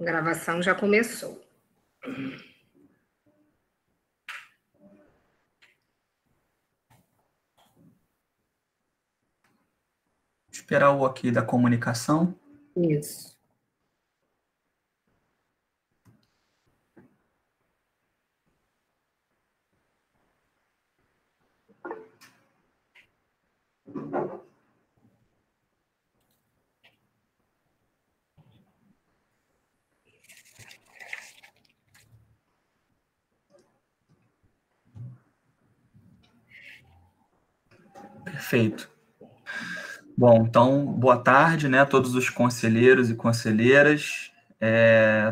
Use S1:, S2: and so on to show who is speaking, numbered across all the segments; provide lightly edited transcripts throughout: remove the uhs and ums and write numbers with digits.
S1: A gravação já começou.
S2: Esperar o ok da comunicação.
S1: Isso.
S2: Perfeito. Bom, então, boa tarde, né, a todos os conselheiros e conselheiras,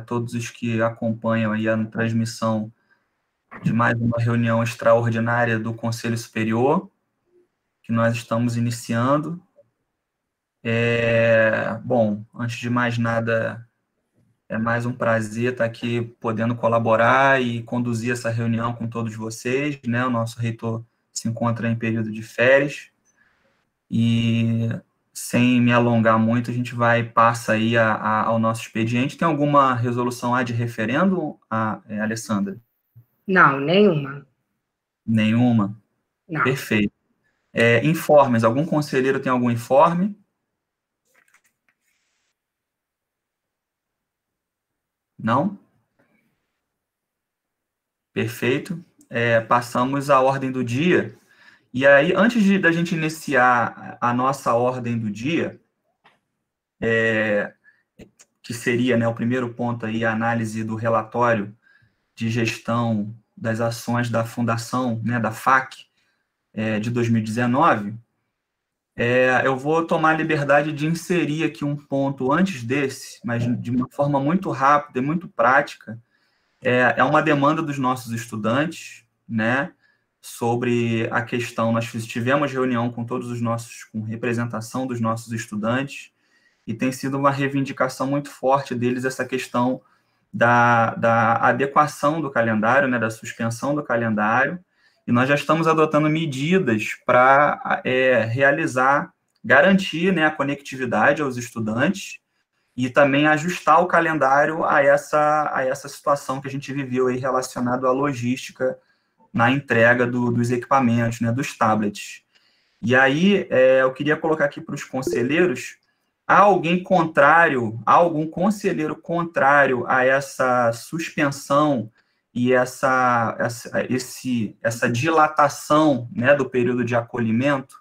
S2: todos os que acompanham aí a transmissão de mais uma reunião extraordinária do Conselho Superior, que nós estamos iniciando. Bom, antes de mais nada, é mais um prazer estar aqui podendo colaborar e conduzir essa reunião com todos vocês, né, o nosso reitor se encontra em período de férias, e sem me alongar muito, a gente passa aí ao nosso expediente. Tem alguma resolução ad referendo, Alessandra?
S1: Não, nenhuma.
S2: Nenhuma?
S1: Não.
S2: Perfeito. Informes, algum conselheiro tem algum informe? Não? Perfeito. Passamos à ordem do dia. E aí, antes da gente iniciar a nossa ordem do dia, que seria, né, o primeiro ponto aí, a análise do relatório de gestão das ações da Fundação, né, da FAC, de 2019, eu vou tomar a liberdade de inserir aqui um ponto antes desse, mas de uma forma muito rápida e muito prática. É uma demanda dos nossos estudantes, né, sobre a questão, nós tivemos reunião com com representação dos nossos estudantes, e tem sido uma reivindicação muito forte deles essa questão da adequação do calendário, né, da suspensão do calendário, e nós já estamos adotando medidas para garantir, né, a conectividade aos estudantes e também ajustar o calendário a essa situação que a gente viveu aí relacionado à logística na entrega dos equipamentos, né, dos tablets. E aí, eu queria colocar aqui para os conselheiros: há algum conselheiro contrário a essa suspensão e essa dilatação, né, do período de acolhimento?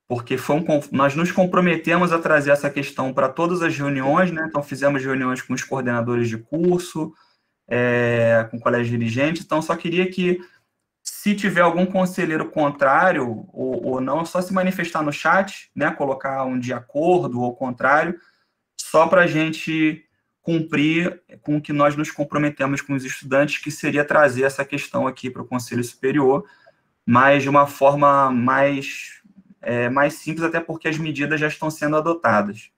S2: Porque nós nos comprometemos a trazer essa questão para todas as reuniões, né? Então, fizemos reuniões com os coordenadores de curso, com colégios dirigentes. Então, só queria que, se tiver algum conselheiro contrário ou não, só se manifestar no chat, né, colocar um de acordo ou contrário, só para a gente cumprir com o que nós nos comprometemos com os estudantes, que seria trazer essa questão aqui para o Conselho Superior, mas de uma forma mais simples, até porque as medidas já estão sendo adotadas.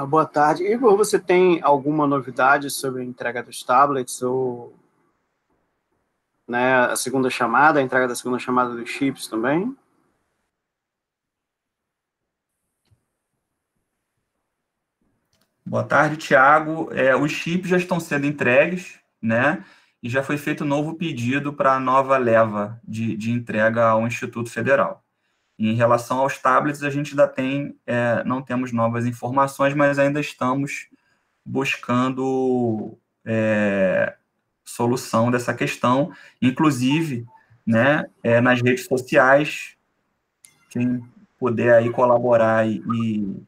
S3: Boa tarde. Igor, você tem alguma novidade sobre a entrega dos tablets ou, né, a entrega da segunda chamada dos chips também?
S2: Boa tarde, Tiago. Os chips já estão sendo entregues, né? E já foi feito um novo pedido para a nova leva de entrega ao Instituto Federal. Em relação aos tablets, a gente ainda não temos novas informações, mas ainda estamos buscando solução dessa questão, inclusive, né, nas redes sociais. Quem puder aí colaborar e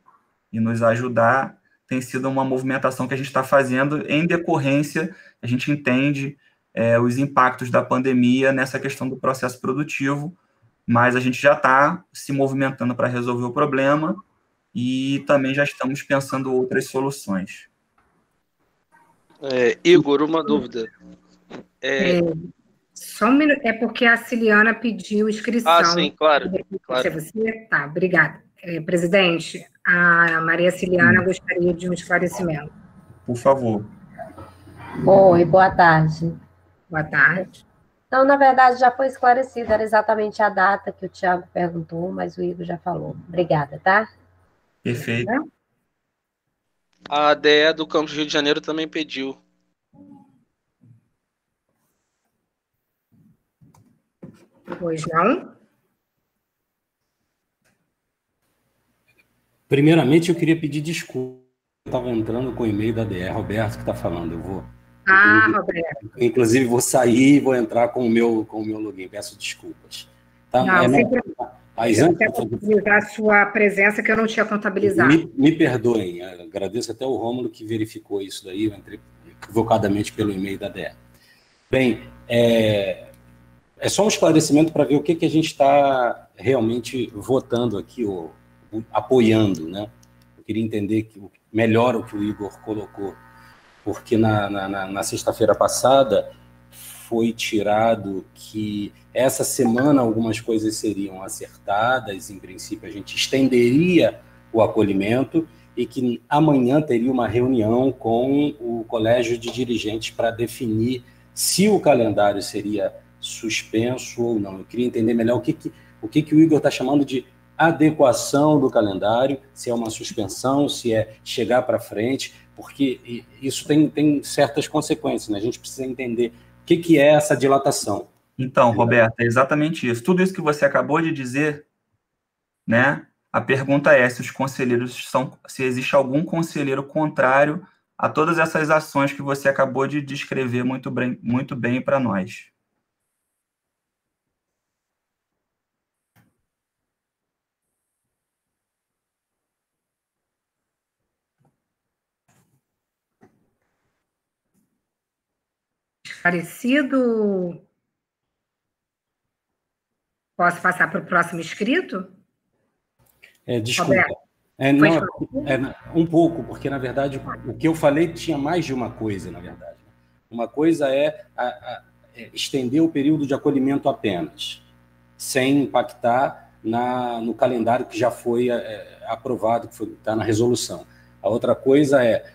S2: nos ajudar, tem sido uma movimentação que a gente está fazendo em decorrência, a gente entende os impactos da pandemia nessa questão do processo produtivo, mas a gente já está se movimentando para resolver o problema e também já estamos pensando outras soluções.
S4: Igor, uma dúvida.
S1: Só um minuto, é porque a Ciliana pediu inscrição.
S4: Sim, claro.
S1: Você? Tá, obrigada. Presidente, a Maria Ciliana gostaria de um esclarecimento.
S2: Por favor.
S5: Oi, boa tarde.
S1: Boa tarde.
S4: Então, na verdade, já foi esclarecido, era exatamente a data que o Tiago perguntou, mas o Igor já falou. Obrigada, tá?
S2: Perfeito.
S5: A ADE do Campus Rio de Janeiro também pediu.
S1: Pois não?
S6: Primeiramente, eu queria pedir desculpa. Eu estava entrando com o e-mail da ADE, Roberto, que está falando. Eu vou.
S1: Roberto.
S6: Inclusive, vou sair e vou entrar com o meu login. Peço desculpas. Tá?
S1: Não, sempre
S6: Mas
S1: eu
S6: antes,
S1: quero contabilizar a sua presença, que eu não tinha contabilizado.
S6: Me perdoem, agradeço até o Rômulo que verificou isso daí, eu entrei equivocadamente pelo e-mail da DE. Bem, é só um esclarecimento para ver o que a gente está realmente votando aqui, ou apoiando, né? Eu queria entender melhor o que o Igor colocou, porque na sexta-feira passada foi tirado que essa semana algumas coisas seriam acertadas, em princípio a gente estenderia o acolhimento e que amanhã teria uma reunião com o colégio de dirigentes para definir se o calendário seria suspenso ou não. Eu queria entender melhor o que o Igor está chamando de adequação do calendário, se é uma suspensão, se é chegar para frente, porque isso tem certas consequências, né? A gente precisa entender o que é essa dilatação.
S2: Então, Roberto, é exatamente isso. Tudo isso que você acabou de dizer, né? A pergunta é se os conselheiros se existe algum conselheiro contrário a todas essas ações que você acabou de descrever muito bem para nós.
S1: Esclarecido. Posso passar para o próximo inscrito?
S6: Desculpa. Um pouco, porque, na verdade, o que eu falei tinha mais de uma coisa, na verdade. Uma coisa é estender o período de acolhimento apenas, sem impactar no calendário que já foi aprovado, que está na resolução. A outra coisa é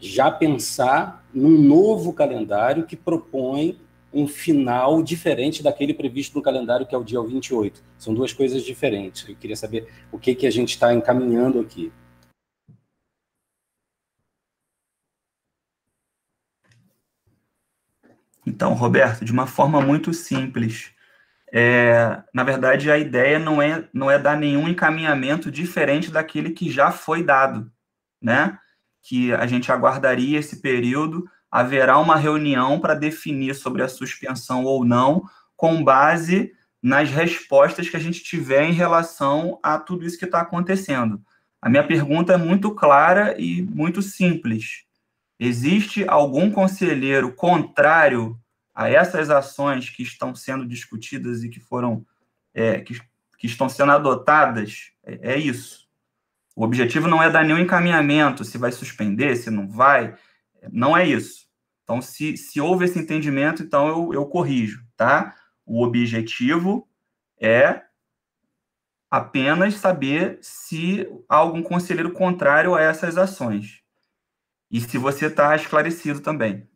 S6: já pensar num novo calendário que propõe um final diferente daquele previsto no calendário, que é o dia 28. São duas coisas diferentes. Eu queria saber o que a gente está encaminhando aqui.
S2: Então, Roberto, de uma forma muito simples, na verdade, a ideia não é dar nenhum encaminhamento diferente daquele que já foi dado, né? Que a gente aguardaria esse período, haverá uma reunião para definir sobre a suspensão ou não, com base nas respostas que a gente tiver em relação a tudo isso que está acontecendo. A minha pergunta é muito clara e muito simples. Existe algum conselheiro contrário a essas ações que estão sendo discutidas e que foram que estão sendo adotadas? É isso. O objetivo não é dar nenhum encaminhamento, se vai suspender, se não vai, não é isso. Então, se houve esse entendimento, então eu corrijo, tá? O objetivo é apenas saber se há algum conselheiro contrário a essas ações. E se você está esclarecido também.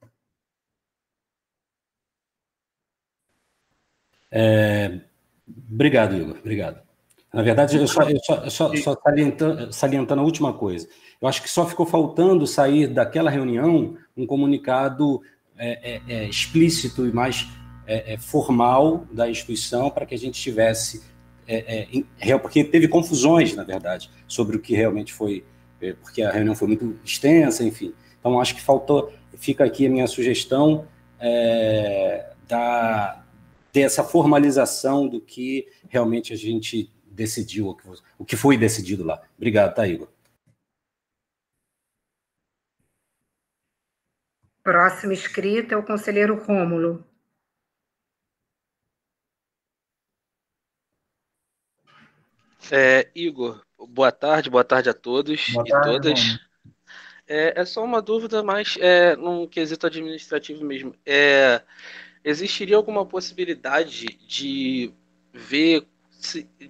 S6: Obrigado, Igor. Obrigado. Na verdade, eu só salientando a última coisa. Eu acho que só ficou faltando sair daquela reunião um comunicado explícito e mais formal da instituição para que a gente tivesse... porque teve confusões, na verdade, sobre o que realmente foi... porque a reunião foi muito extensa, enfim. Então, acho que faltou... Fica aqui a minha sugestão dessa formalização do que realmente a gente decidiu, o que foi decidido lá. Obrigado, tá, Igor?
S1: Próximo inscrito é o conselheiro Rômulo.
S5: Igor, boa tarde a todos
S2: Boa
S5: e
S2: tarde,
S5: todas.
S2: Rômulo.
S5: É só uma dúvida, mas num quesito administrativo mesmo. Existiria alguma possibilidade de ver,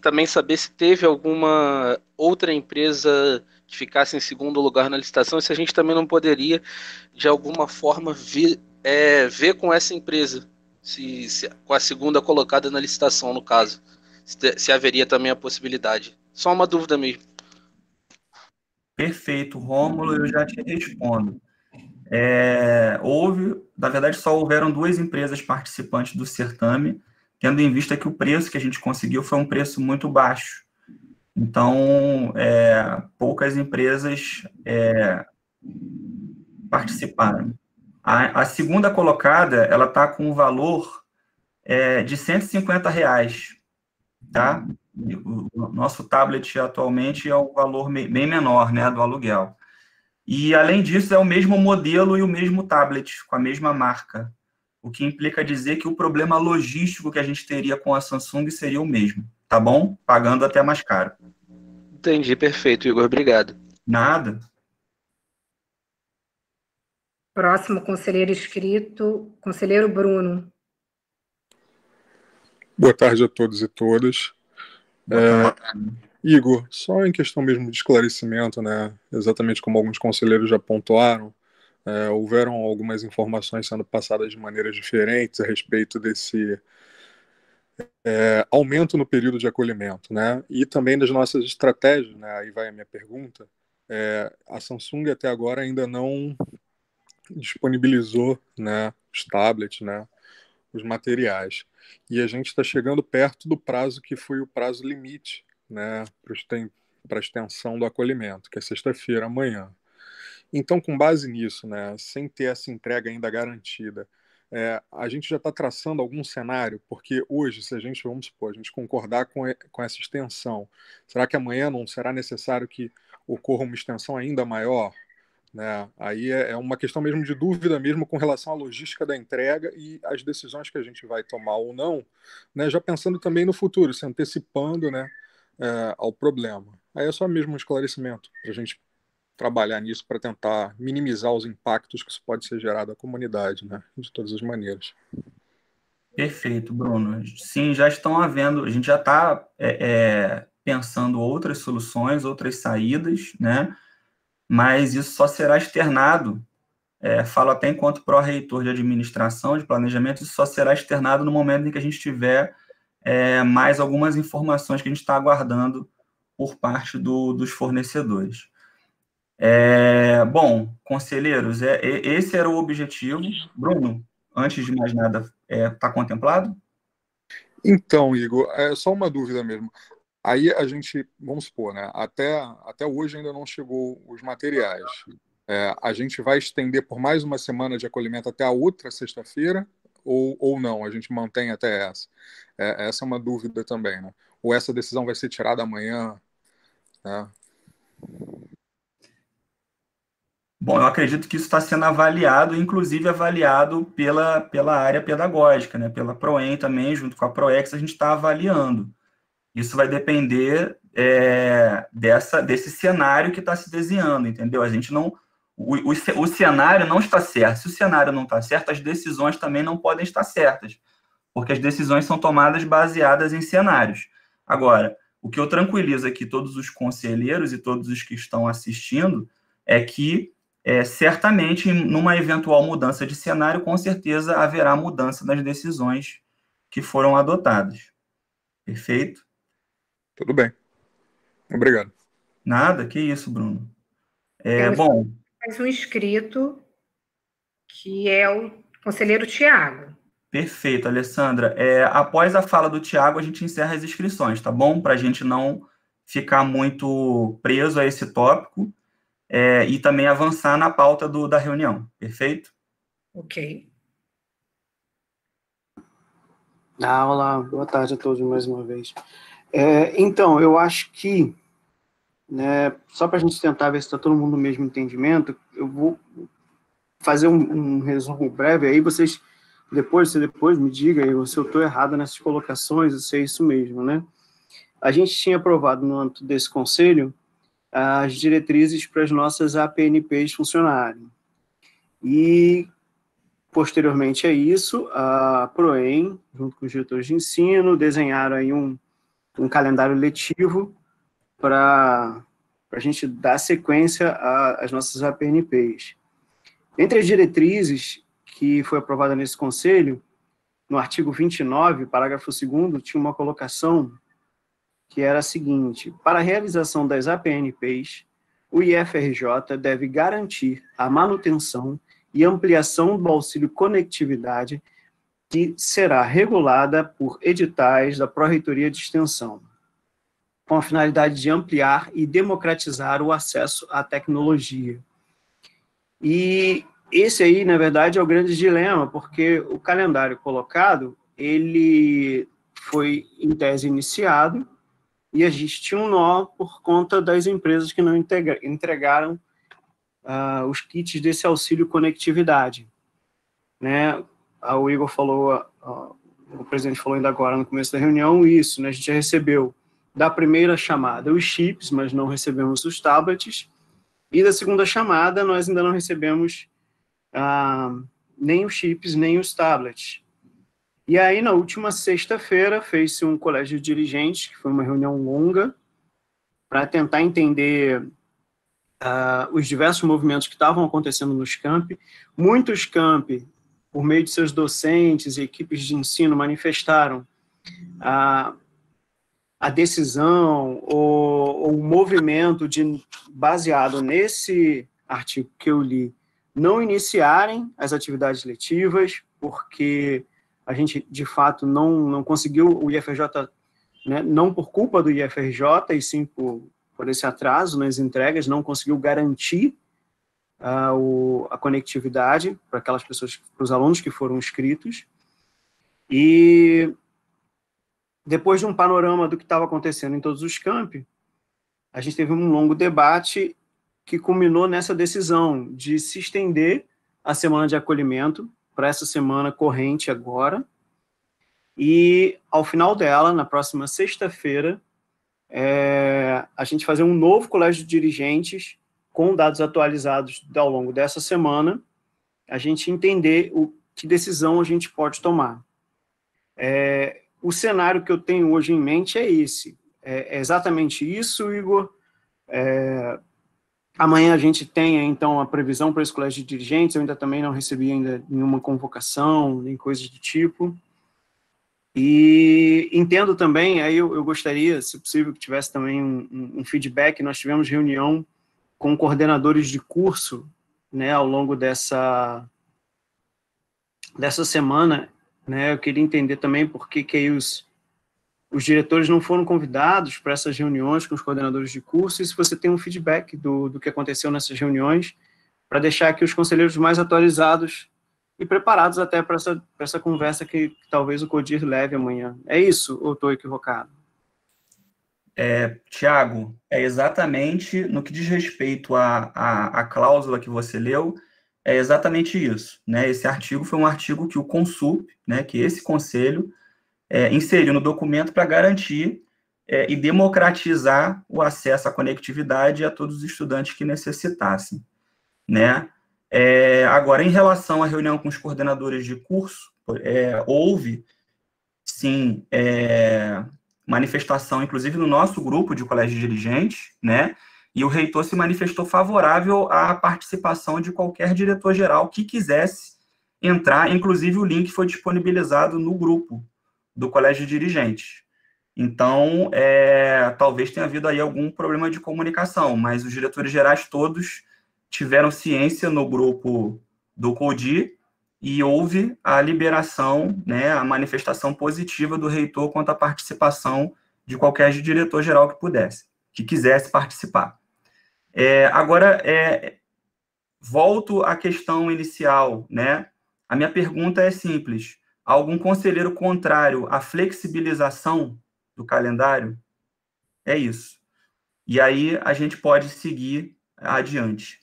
S5: também saber se teve alguma outra empresa que ficasse em segundo lugar na licitação, e se a gente também não poderia, de alguma forma, ver com essa empresa Com a segunda colocada na licitação, no caso. Se haveria também a possibilidade. Só uma dúvida mesmo.
S2: Perfeito, Rômulo, eu já te respondo. Na verdade, só houveram 2 empresas participantes do certame, tendo em vista que o preço que a gente conseguiu foi um preço muito baixo. Então, poucas empresas participaram. A segunda colocada, ela está com um valor de R$150, tá? O nosso tablet atualmente é um valor bem menor, né, do aluguel. E, além disso, é o mesmo modelo e o mesmo tablet, com a mesma marca, o que implica dizer que o problema logístico que a gente teria com a Samsung seria o mesmo, tá bom? Pagando até mais caro.
S5: Entendi, perfeito, Igor, obrigado.
S2: Nada.
S1: Próximo conselheiro inscrito, conselheiro Bruno.
S7: Boa tarde a todos e todas. Igor, só em questão mesmo de esclarecimento, né, exatamente como alguns conselheiros já pontuaram, houveram algumas informações sendo passadas de maneiras diferentes a respeito desse aumento no período de acolhimento, né, e também das nossas estratégias, né, aí vai a minha pergunta. A Samsung até agora ainda não disponibilizou, né, os tablets, né, os materiais, e a gente está chegando perto do prazo que foi o prazo limite, né, para a extensão do acolhimento, que é sexta-feira, amanhã. Então, com base nisso, né, sem ter essa entrega ainda garantida, a gente já está traçando algum cenário, porque hoje, se a gente, vamos supor, a gente concordar com essa extensão, será que amanhã não será necessário que ocorra uma extensão ainda maior? Né? Aí é uma questão mesmo de dúvida mesmo com relação à logística da entrega e as decisões que a gente vai tomar ou não, né? Já pensando também no futuro, se antecipando, né, ao problema. Aí é só mesmo um esclarecimento para a gente trabalhar nisso para tentar minimizar os impactos que isso pode ser gerado à comunidade, né, de todas as maneiras.
S2: Perfeito, Bruno. Sim, já estão havendo, a gente já está pensando outras soluções, outras saídas, né? Mas isso só será externado, falo até enquanto pró-reitor de administração, de planejamento, isso só será externado no momento em que a gente tiver mais algumas informações que a gente está aguardando por parte dos fornecedores. Bom, conselheiros, esse era o objetivo. Bruno, antes de mais nada, está contemplado?
S7: Então, Igor, só uma dúvida mesmo. Aí a gente, vamos supor, né, até hoje ainda não chegou os materiais. A gente vai estender por mais uma semana de acolhimento até a outra sexta-feira ou não? A gente mantém até essa? Essa é uma dúvida também, né? Ou essa decisão vai ser tirada amanhã? Né?
S2: Bom, eu acredito que isso está sendo avaliado, inclusive avaliado pela área pedagógica, né? Pela PROEM também, junto com a PROEX, a gente está avaliando. Isso vai depender desse cenário que está se desenhando, entendeu? A gente não... O cenário não está certo. Se o cenário não está certo, as decisões também não podem estar certas, porque as decisões são tomadas baseadas em cenários. Agora, o que eu tranquilizo aqui todos os conselheiros e todos os que estão assistindo é que, certamente, numa eventual mudança de cenário, com certeza haverá mudança nas decisões que foram adotadas. Perfeito?
S7: Tudo bem. Obrigado.
S2: Nada, que isso, Bruno.
S1: Bom, mais um inscrito, que é o conselheiro Tiago.
S2: Perfeito, Alessandra. Após a fala do Tiago, a gente encerra as inscrições, tá bom? Para a gente não ficar muito preso a esse tópico e também avançar na pauta da reunião. Perfeito?
S1: Ok.
S3: Olá, boa tarde a todos mais uma vez. Então, eu acho que, né, só para a gente tentar ver se está todo mundo no mesmo entendimento, eu vou fazer um resumo breve, aí vocês depois me diga aí se eu estou errado nessas colocações, se é isso mesmo, né? A gente tinha aprovado no âmbito desse conselho as diretrizes para as nossas APNPs funcionarem. E, posteriormente a isso, a PROEM, junto com os diretores de ensino, desenharam aí um calendário letivo para a gente dar sequência às nossas APNPs. Entre as diretrizes que foi aprovada nesse conselho, no artigo 29, parágrafo 2º, tinha uma colocação que era a seguinte: para a realização das APNPs, o IFRJ deve garantir a manutenção e ampliação do auxílio conectividade, que será regulada por editais da Pró-Reitoria de Extensão, com a finalidade de ampliar e democratizar o acesso à tecnologia. E esse aí, na verdade, é o grande dilema, porque o calendário colocado, ele foi, em tese, iniciado, e a gente tinha um nó por conta das empresas que não entregaram os kits desse auxílio conectividade. Né? O Igor falou, o presidente falou ainda agora no começo da reunião, isso, né? A gente já recebeu da primeira chamada os chips, mas não recebemos os tablets, e da segunda chamada nós ainda não recebemos nem os chips, nem os tablets. E aí, na última sexta-feira, fez-se um colégio de dirigentes, que foi uma reunião longa, para tentar entender os diversos movimentos que estavam acontecendo nos campi. Muitos campi, por meio de seus docentes e equipes de ensino, manifestaram a decisão ou o movimento baseado nesse artigo que eu li, não iniciarem as atividades letivas, porque a gente, de fato, não conseguiu o IFRJ, né, não por culpa do IFRJ, e sim por esse atraso nas entregas, não conseguiu garantir a conectividade para aquelas pessoas, para os alunos que foram inscritos. E depois de um panorama do que estava acontecendo em todos os campi, a gente teve um longo debate que culminou nessa decisão de se estender a semana de acolhimento para essa semana corrente agora, e ao final dela, na próxima sexta-feira, a gente fazer um novo colégio de dirigentes com dados atualizados ao longo dessa semana, a gente entender que decisão a gente pode tomar. O cenário que eu tenho hoje em mente é esse. É exatamente isso, Igor. Amanhã a gente tem, então, a previsão para esse colégio de dirigentes. Eu ainda também não recebi ainda nenhuma convocação, nem coisas do tipo. E entendo também, aí eu gostaria, se possível, que tivesse também um feedback. Nós tivemos reunião com coordenadores de curso, né, ao longo dessa semana, né. Eu queria entender também por que aí os diretores não foram convidados para essas reuniões com os coordenadores de curso, e se você tem um feedback do que aconteceu nessas reuniões, para deixar aqui os conselheiros mais atualizados e preparados até para essa conversa que talvez o CODIR leve amanhã. É isso, ou estou equivocado?
S2: Tiago, é exatamente no que diz respeito à cláusula que você leu, é exatamente isso, né? Esse artigo foi um artigo que o Consulp, né, que esse conselho, inseriu no documento para garantir e democratizar o acesso à conectividade a todos os estudantes que necessitassem, né? Agora, em relação à reunião com os coordenadores de curso, houve, sim, manifestação, inclusive no nosso grupo de colégio de dirigentes, né? E o reitor se manifestou favorável à participação de qualquer diretor-geral que quisesse entrar, inclusive o link foi disponibilizado no grupo do colégio de dirigentes. Então, talvez tenha havido aí algum problema de comunicação, mas os diretores gerais todos tiveram ciência no grupo do CODIR e houve a liberação, né, a manifestação positiva do reitor quanto à participação de qualquer diretor-geral que quisesse participar. Agora, volto à questão inicial, né? A minha pergunta é simples. Algum conselheiro contrário à flexibilização do calendário? É isso. E aí a gente pode seguir adiante.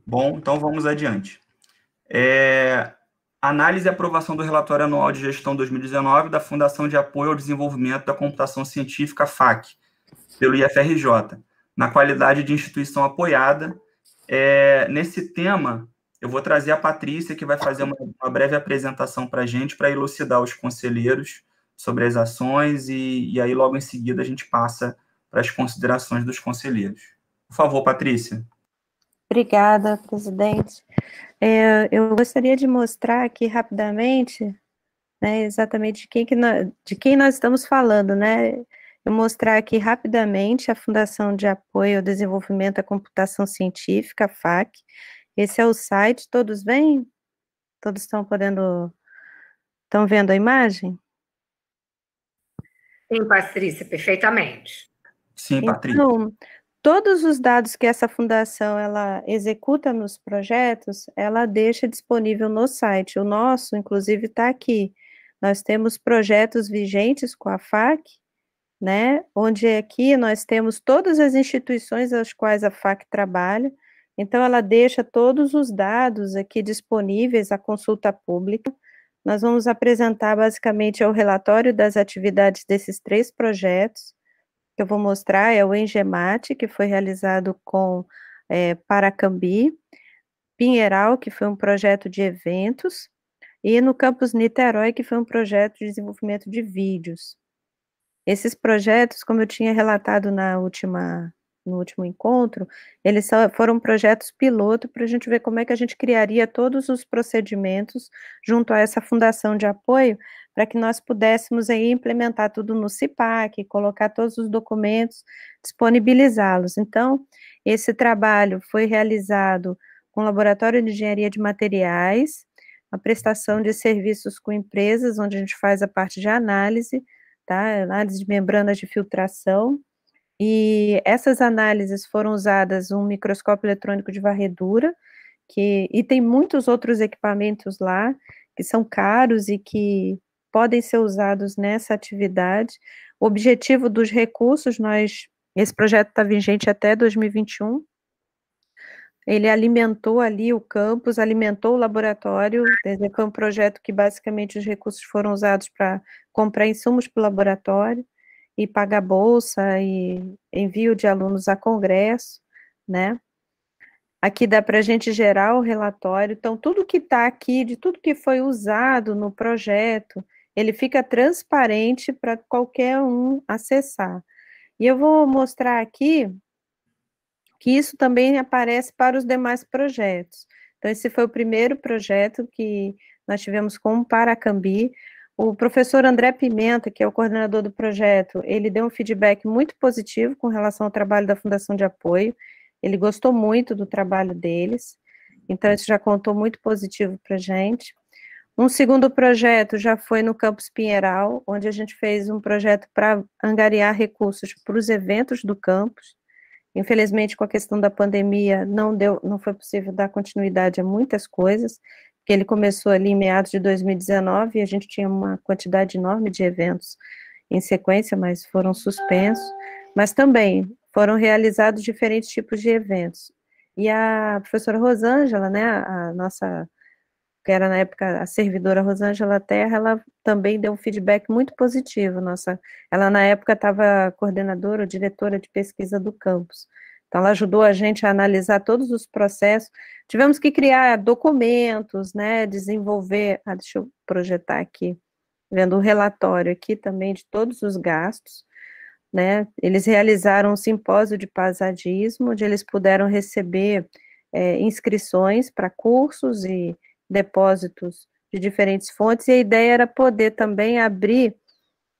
S2: Bom, então vamos adiante. Análise e aprovação do relatório anual de gestão 2019 da Fundação de Apoio ao Desenvolvimento da Computação Científica, FAC, pelo IFRJ. na qualidade de instituição apoiada. Nesse tema, eu vou trazer a Patrícia, que vai fazer uma breve apresentação para a gente, para elucidar os conselheiros sobre as ações, e aí logo em seguida a gente passa para as considerações dos conselheiros. Por favor, Patrícia.
S8: Obrigada, presidente. Eu gostaria de mostrar aqui rapidamente, né, exatamente de quem nós estamos falando, né? Eu mostrar aqui rapidamente a Fundação de Apoio ao Desenvolvimento da Computação Científica, a FAC. Esse é o site, todos veem? Todos estão vendo a imagem?
S1: Sim, Patrícia, perfeitamente.
S2: Sim, Patrícia.
S8: Então, todos os dados que essa fundação ela executa nos projetos, ela deixa disponível no site. O nosso, inclusive, está aqui. Nós temos projetos vigentes com a FAC, né? Onde aqui nós temos todas as instituições às quais a FAC trabalha. Então, ela deixa todos os dados aqui disponíveis à consulta pública. Nós vamos apresentar basicamente o relatório das atividades desses 3 projetos. Que eu vou mostrar é o Engemate, que foi realizado com Paracambi, Pinheiral, que foi um projeto de eventos, e no campus Niterói, que foi um projeto de desenvolvimento de vídeos. Esses projetos, como eu tinha relatado no último encontro, eles foram projetos piloto para a gente ver como é que a gente criaria todos os procedimentos junto a essa fundação de apoio, para que nós pudéssemos aí implementar tudo no CIPAC, colocar todos os documentos, disponibilizá-los. Então, esse trabalho foi realizado com o Laboratório de Engenharia de Materiais, a prestação de serviços com empresas, onde a gente faz a parte de análise, tá? Análise de membranas de filtração, e essas análises foram usadas um microscópio eletrônico de varredura, e tem muitos outros equipamentos lá, que são caros e que podem ser usados nessa atividade. O objetivo dos recursos, esse projeto está vigente até 2021, ele alimentou ali o campus, alimentou o laboratório, foi um projeto que basicamente os recursos foram usados para comprar insumos para o laboratório, e pagar bolsa, e envio de alunos a congresso, né? Aqui dá para a gente gerar o relatório, então tudo que está aqui, de tudo que foi usado no projeto, ele fica transparente para qualquer um acessar. E eu vou mostrar aqui que isso também aparece para os demais projetos. Então, esse foi o primeiro projeto que nós tivemos com o Paracambi. O professor André Pimenta, que é o coordenador do projeto, ele deu um feedback muito positivo com relação ao trabalho da Fundação de Apoio, ele gostou muito do trabalho deles, então isso já contou muito positivo para a gente. Um segundo projeto já foi no campus Pinheiral, onde a gente fez um projeto para angariar recursos para os eventos do campus. Infelizmente, com a questão da pandemia, não foi possível dar continuidade a muitas coisas, porque ele começou ali em meados de 2019, e a gente tinha uma quantidade enorme de eventos em sequência, mas foram suspensos, mas também foram realizados diferentes tipos de eventos. E a professora Rosângela, né, a nossa, que era na época a servidora Rosângela Terra, ela também deu um feedback muito positivo. Ela na época estava coordenadora ou diretora de pesquisa do campus. Então, ela ajudou a gente a analisar todos os processos. Tivemos que criar documentos, né, desenvolver... deixa eu projetar aqui, vendo o relatório aqui também de todos os gastos, né. Eles realizaram um simpósio de paisagismo, onde eles puderam receber inscrições para cursos e depósitos de diferentes fontes, e a ideia era poder também abrir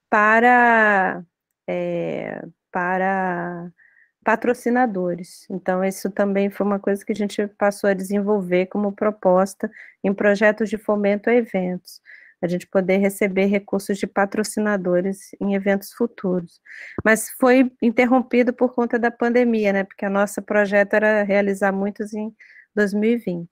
S8: para patrocinadores. Então, isso também foi uma coisa que a gente passou a desenvolver como proposta em projetos de fomento a eventos, a gente poder receber recursos de patrocinadores em eventos futuros. Mas foi interrompido por conta da pandemia, né, porque o nosso projeto era realizar muitos em 2020.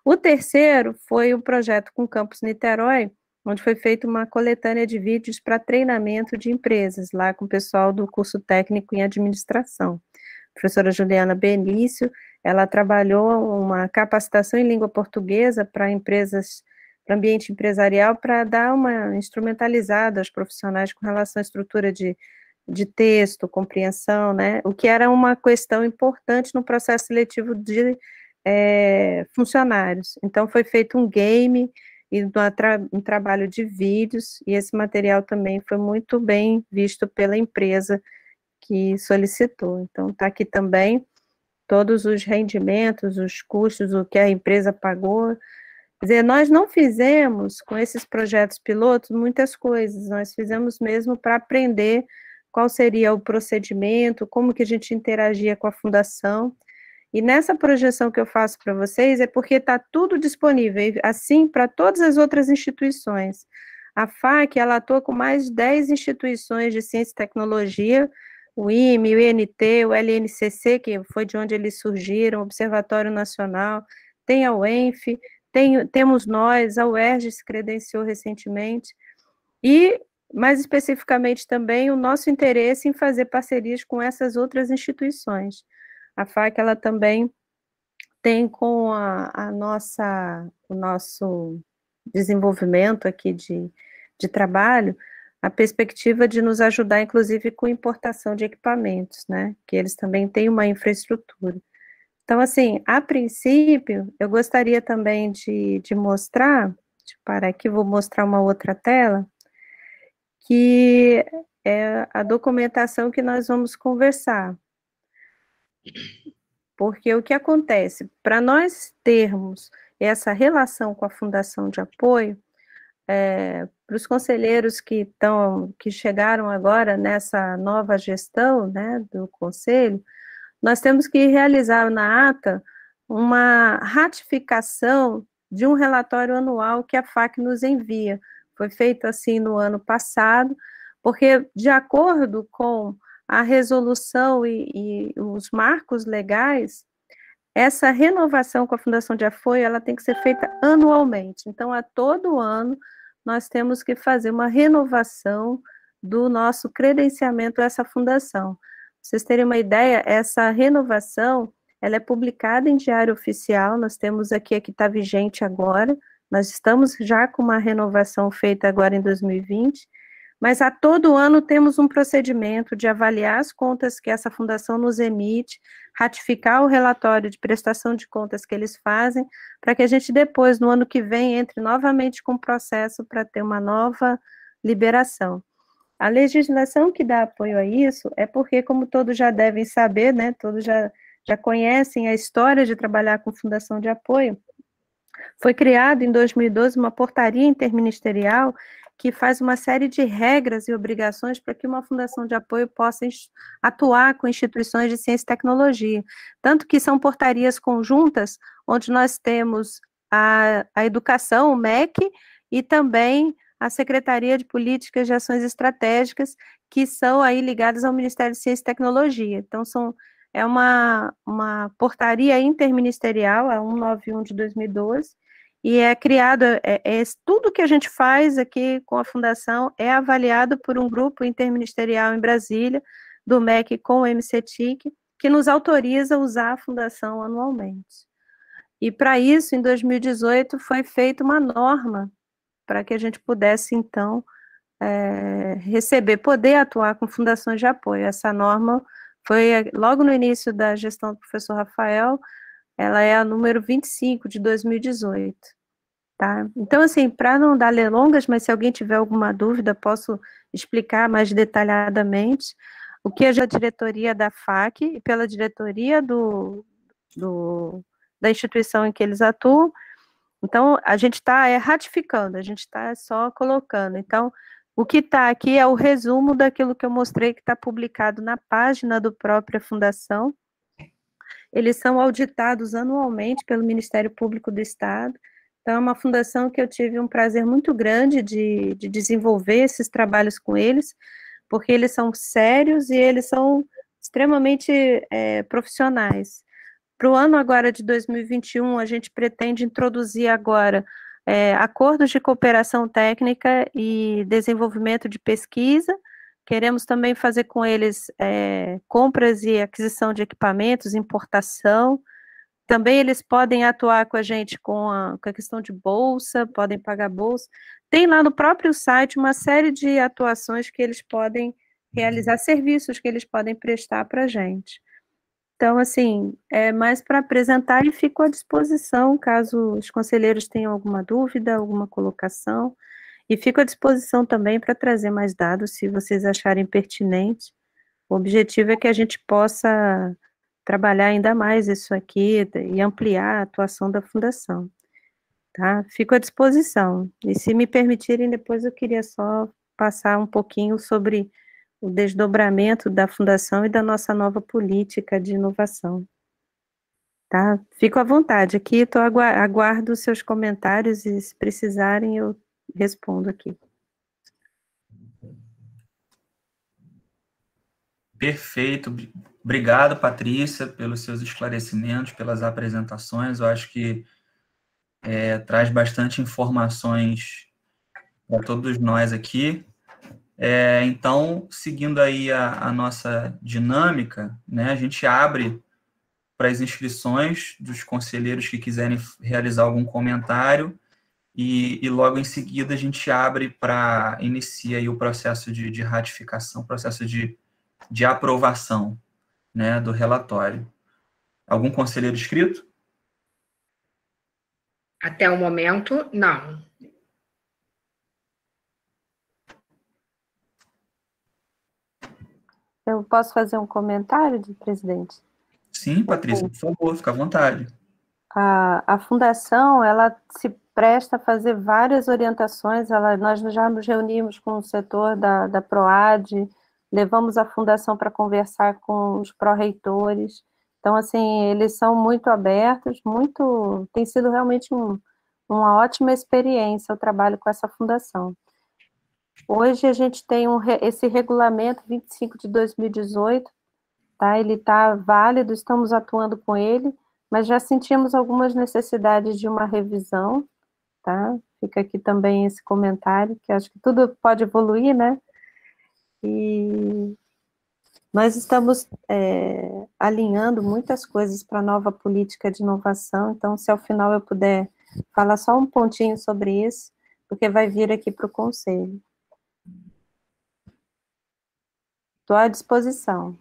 S8: O terceiro foi o projeto com o Campus Niterói, onde foi feita uma coletânea de vídeos para treinamento de empresas, lá com o pessoal do curso técnico em administração. A professora Juliana Benício, ela trabalhou uma capacitação em língua portuguesa para empresas, para ambiente empresarial, para dar uma instrumentalizada aos profissionais com relação à estrutura de de texto, compreensão, né? O que era uma questão importante no processo seletivo de funcionários. Então, foi feito um game e um trabalho de vídeos, e esse material também foi muito bem visto pela empresa que solicitou. Então, está aqui também todos os rendimentos, os custos, o que a empresa pagou. Quer dizer, nós não fizemos, com esses projetos pilotos, muitas coisas, nós fizemos mesmo para aprender qual seria o procedimento, como que a gente interagia com a fundação, e nessa projeção que eu faço para vocês, é porque está tudo disponível, assim, para todas as outras instituições. A FAC, ela atua com mais de 10 instituições de ciência e tecnologia, o IME, o INT, o LNCC, que foi de onde eles surgiram, o Observatório Nacional, tem a UENF, temos nós, a UERJ se credenciou recentemente, e, mais especificamente também, o nosso interesse em fazer parcerias com essas outras instituições. A FAC, ela também tem com o nosso desenvolvimento aqui de trabalho, a perspectiva de nos ajudar, inclusive, com importação de equipamentos, né, que eles também têm uma infraestrutura. Então, assim, a princípio, eu gostaria também de mostrar, deixa eu parar aqui, vou mostrar uma outra tela, que é a documentação que nós vamos conversar. Porque o que acontece, para nós termos essa relação com a Fundação de Apoio, para os conselheiros que chegaram agora nessa nova gestão, né, do Conselho, nós temos que realizar na ata uma ratificação de um relatório anual que a FAC nos envia. Foi feito assim no ano passado, porque de acordo com a resolução e os marcos legais, essa renovação com a Fundação de Apoio, ela tem que ser feita anualmente. Então, a todo ano, nós temos que fazer uma renovação do nosso credenciamento a essa fundação. Pra vocês terem uma ideia, essa renovação, ela é publicada em Diário Oficial, nós temos aqui a que está vigente agora, nós estamos já com uma renovação feita agora em 2020, mas a todo ano temos um procedimento de avaliar as contas que essa fundação nos emite, ratificar o relatório de prestação de contas que eles fazem, para que a gente depois, no ano que vem, entre novamente com o processo para ter uma nova liberação. A legislação que dá apoio a isso é porque, como todos já devem saber, né, todos já conhecem a história de trabalhar com fundação de apoio, foi criado em 2012 uma portaria interministerial que faz uma série de regras e obrigações para que uma fundação de apoio possa atuar com instituições de ciência e tecnologia. Tanto que são portarias conjuntas, onde nós temos a educação, o MEC, e também a Secretaria de Políticas de Ações Estratégicas, que são aí ligadas ao Ministério de Ciência e Tecnologia. Então, é uma portaria interministerial, a 191 de 2012, e é criado, tudo que a gente faz aqui com a Fundação é avaliado por um grupo interministerial em Brasília, do MEC com o MCTIC, que nos autoriza a usar a Fundação anualmente. E para isso, em 2018, foi feita uma norma para que a gente pudesse, então, poder atuar com fundações de apoio. Essa norma foi logo no início da gestão do professor Rafael, ela é a número 25 de 2018, tá? Então, assim, para não dar delongas, mas se alguém tiver alguma dúvida, posso explicar mais detalhadamente o que a diretoria da FAC e pela diretoria da instituição em que eles atuam. Então, a gente está ratificando, a gente está só colocando. Então, o que está aqui é o resumo daquilo que eu mostrei que está publicado na página do própria Fundação. Eles são auditados anualmente pelo Ministério Público do Estado. Então, é uma fundação que eu tive um prazer muito grande de desenvolver esses trabalhos com eles, porque eles são sérios e eles são extremamente profissionais. Para o ano agora de 2021, a gente pretende introduzir agora acordos de cooperação técnica e desenvolvimento de pesquisa. Queremos também fazer com eles compras e aquisição de equipamentos, importação. Também eles podem atuar com a gente com a questão de bolsa, podem pagar bolsa. Tem lá no próprio site uma série de atuações que eles podem realizar serviços que eles podem prestar para a gente. Então, assim, é mais para apresentar e fico à disposição, caso os conselheiros tenham alguma dúvida, alguma colocação, e fico à disposição também para trazer mais dados, se vocês acharem pertinente. O objetivo é que a gente possa trabalhar ainda mais isso aqui e ampliar a atuação da Fundação, tá? Fico à disposição. E se me permitirem, depois eu queria só passar um pouquinho sobre o desdobramento da Fundação e da nossa nova política de inovação. Tá? Fico à vontade aqui, aguardo os seus comentários e se precisarem eu respondo aqui.
S2: Perfeito. Obrigado, Patrícia, pelos seus esclarecimentos, pelas apresentações. Eu acho que traz bastante informações para todos nós aqui. Então, seguindo aí a nossa dinâmica, né, a gente abre para as inscrições dos conselheiros que quiserem realizar algum comentário e logo em seguida a gente abre para iniciar aí o processo de ratificação, processo de aprovação, né, do relatório. Algum conselheiro inscrito?
S1: Até o momento, não.
S8: Eu posso fazer um comentário, presidente?
S2: Sim, Patrícia, por favor, fica à vontade.
S8: A Fundação, ela se presta a fazer várias orientações, nós já nos reunimos com o setor da PROAD, levamos a Fundação para conversar com os pró-reitores, então, assim, eles são muito abertos, tem sido realmente uma ótima experiência o trabalho com essa Fundação. Hoje a gente tem esse regulamento 25 de 2018, tá? Ele está válido, estamos atuando com ele, mas já sentimos algumas necessidades de uma revisão, tá? Fica aqui também esse comentário, que acho que tudo pode evoluir, né? E nós estamos alinhando muitas coisas para a nova política de inovação, então, se ao final eu puder falar só um pontinho sobre isso, porque vai vir aqui para o Conselho. Estou à disposição.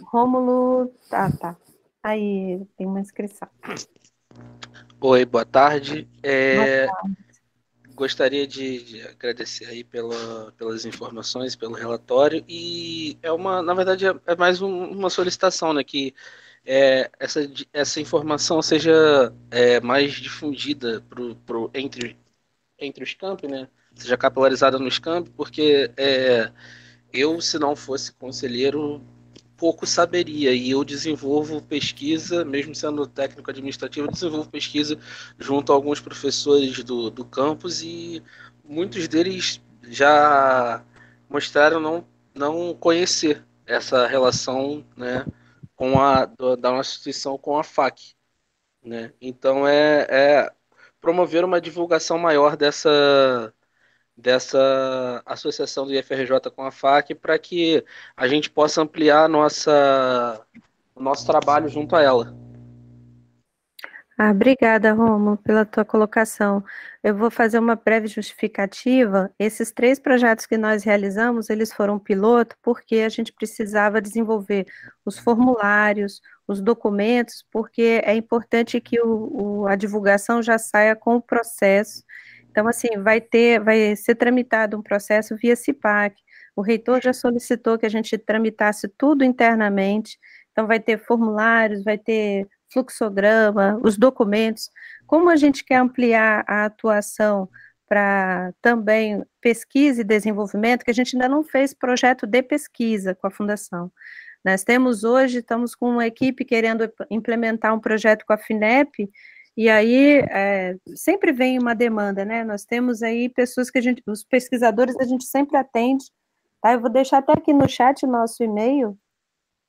S8: Rômulo, tá. Aí, tem uma inscrição.
S5: Oi, boa tarde.
S8: Boa tarde.
S5: Gostaria de agradecer aí pelas informações, pelo relatório, e na verdade, é mais uma solicitação, né, que essa informação seja mais difundida entre os campi, né, seja capilarizada nos campi, porque eu, se não fosse conselheiro, pouco saberia, e eu desenvolvo pesquisa, mesmo sendo técnico administrativo, eu desenvolvo pesquisa junto a alguns professores do campus, e muitos deles já mostraram não conhecer essa relação, né, da nossa instituição com a FAC, né? Então, promover uma divulgação maior dessa associação do IFRJ com a FAC, para que a gente possa ampliar o nosso trabalho junto a ela.
S8: Obrigada, Romo, pela tua colocação. Eu vou fazer uma breve justificativa. Esses 3 projetos que nós realizamos, eles foram piloto porque a gente precisava desenvolver os formulários, os documentos, porque é importante que a divulgação já saia com o processo. Então, assim, vai ser tramitado um processo via CIPAC. O reitor já solicitou que a gente tramitasse tudo internamente. Então, vai ter formulários, vai ter fluxograma, os documentos. Como a gente quer ampliar a atuação para também pesquisa e desenvolvimento, que a gente ainda não fez projeto de pesquisa com a Fundação. Nós estamos com uma equipe querendo implementar um projeto com a FINEP, e aí sempre vem uma demanda, né? Nós temos aí pessoas os pesquisadores a gente sempre atende, tá? Eu vou deixar até aqui no chat o nosso e-mail,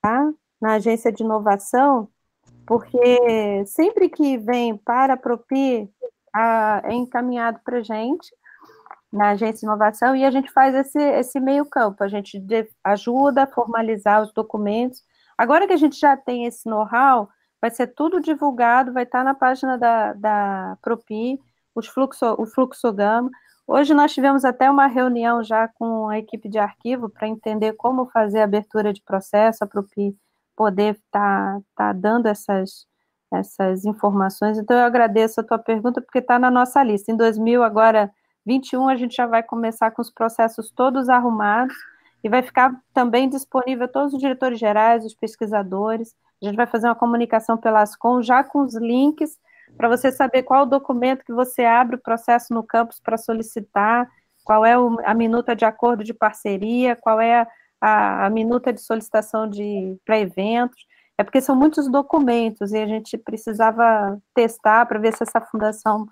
S8: tá? Na agência de inovação, porque sempre que vem para a Propi, é encaminhado para a gente, na agência de inovação, e a gente faz esse meio campo, a gente ajuda a formalizar os documentos. Agora que a gente já tem esse know-how, vai ser tudo divulgado, vai estar na página da Propi, o fluxograma, Hoje nós tivemos até uma reunião já com a equipe de arquivo para entender como fazer a abertura de processo, para o PI poder estar dando essas informações. Então, eu agradeço a tua pergunta, porque está na nossa lista. Em 2021, a gente já vai começar com os processos todos arrumados, e vai ficar também disponível a todos os diretores gerais, os pesquisadores. A gente vai fazer uma comunicação pela Ascom, já com os links, para você saber qual o documento que você abre o processo no campus para solicitar, qual é a minuta de acordo de parceria, qual é a minuta de solicitação para eventos. É porque são muitos documentos e a gente precisava testar para ver se essa fundação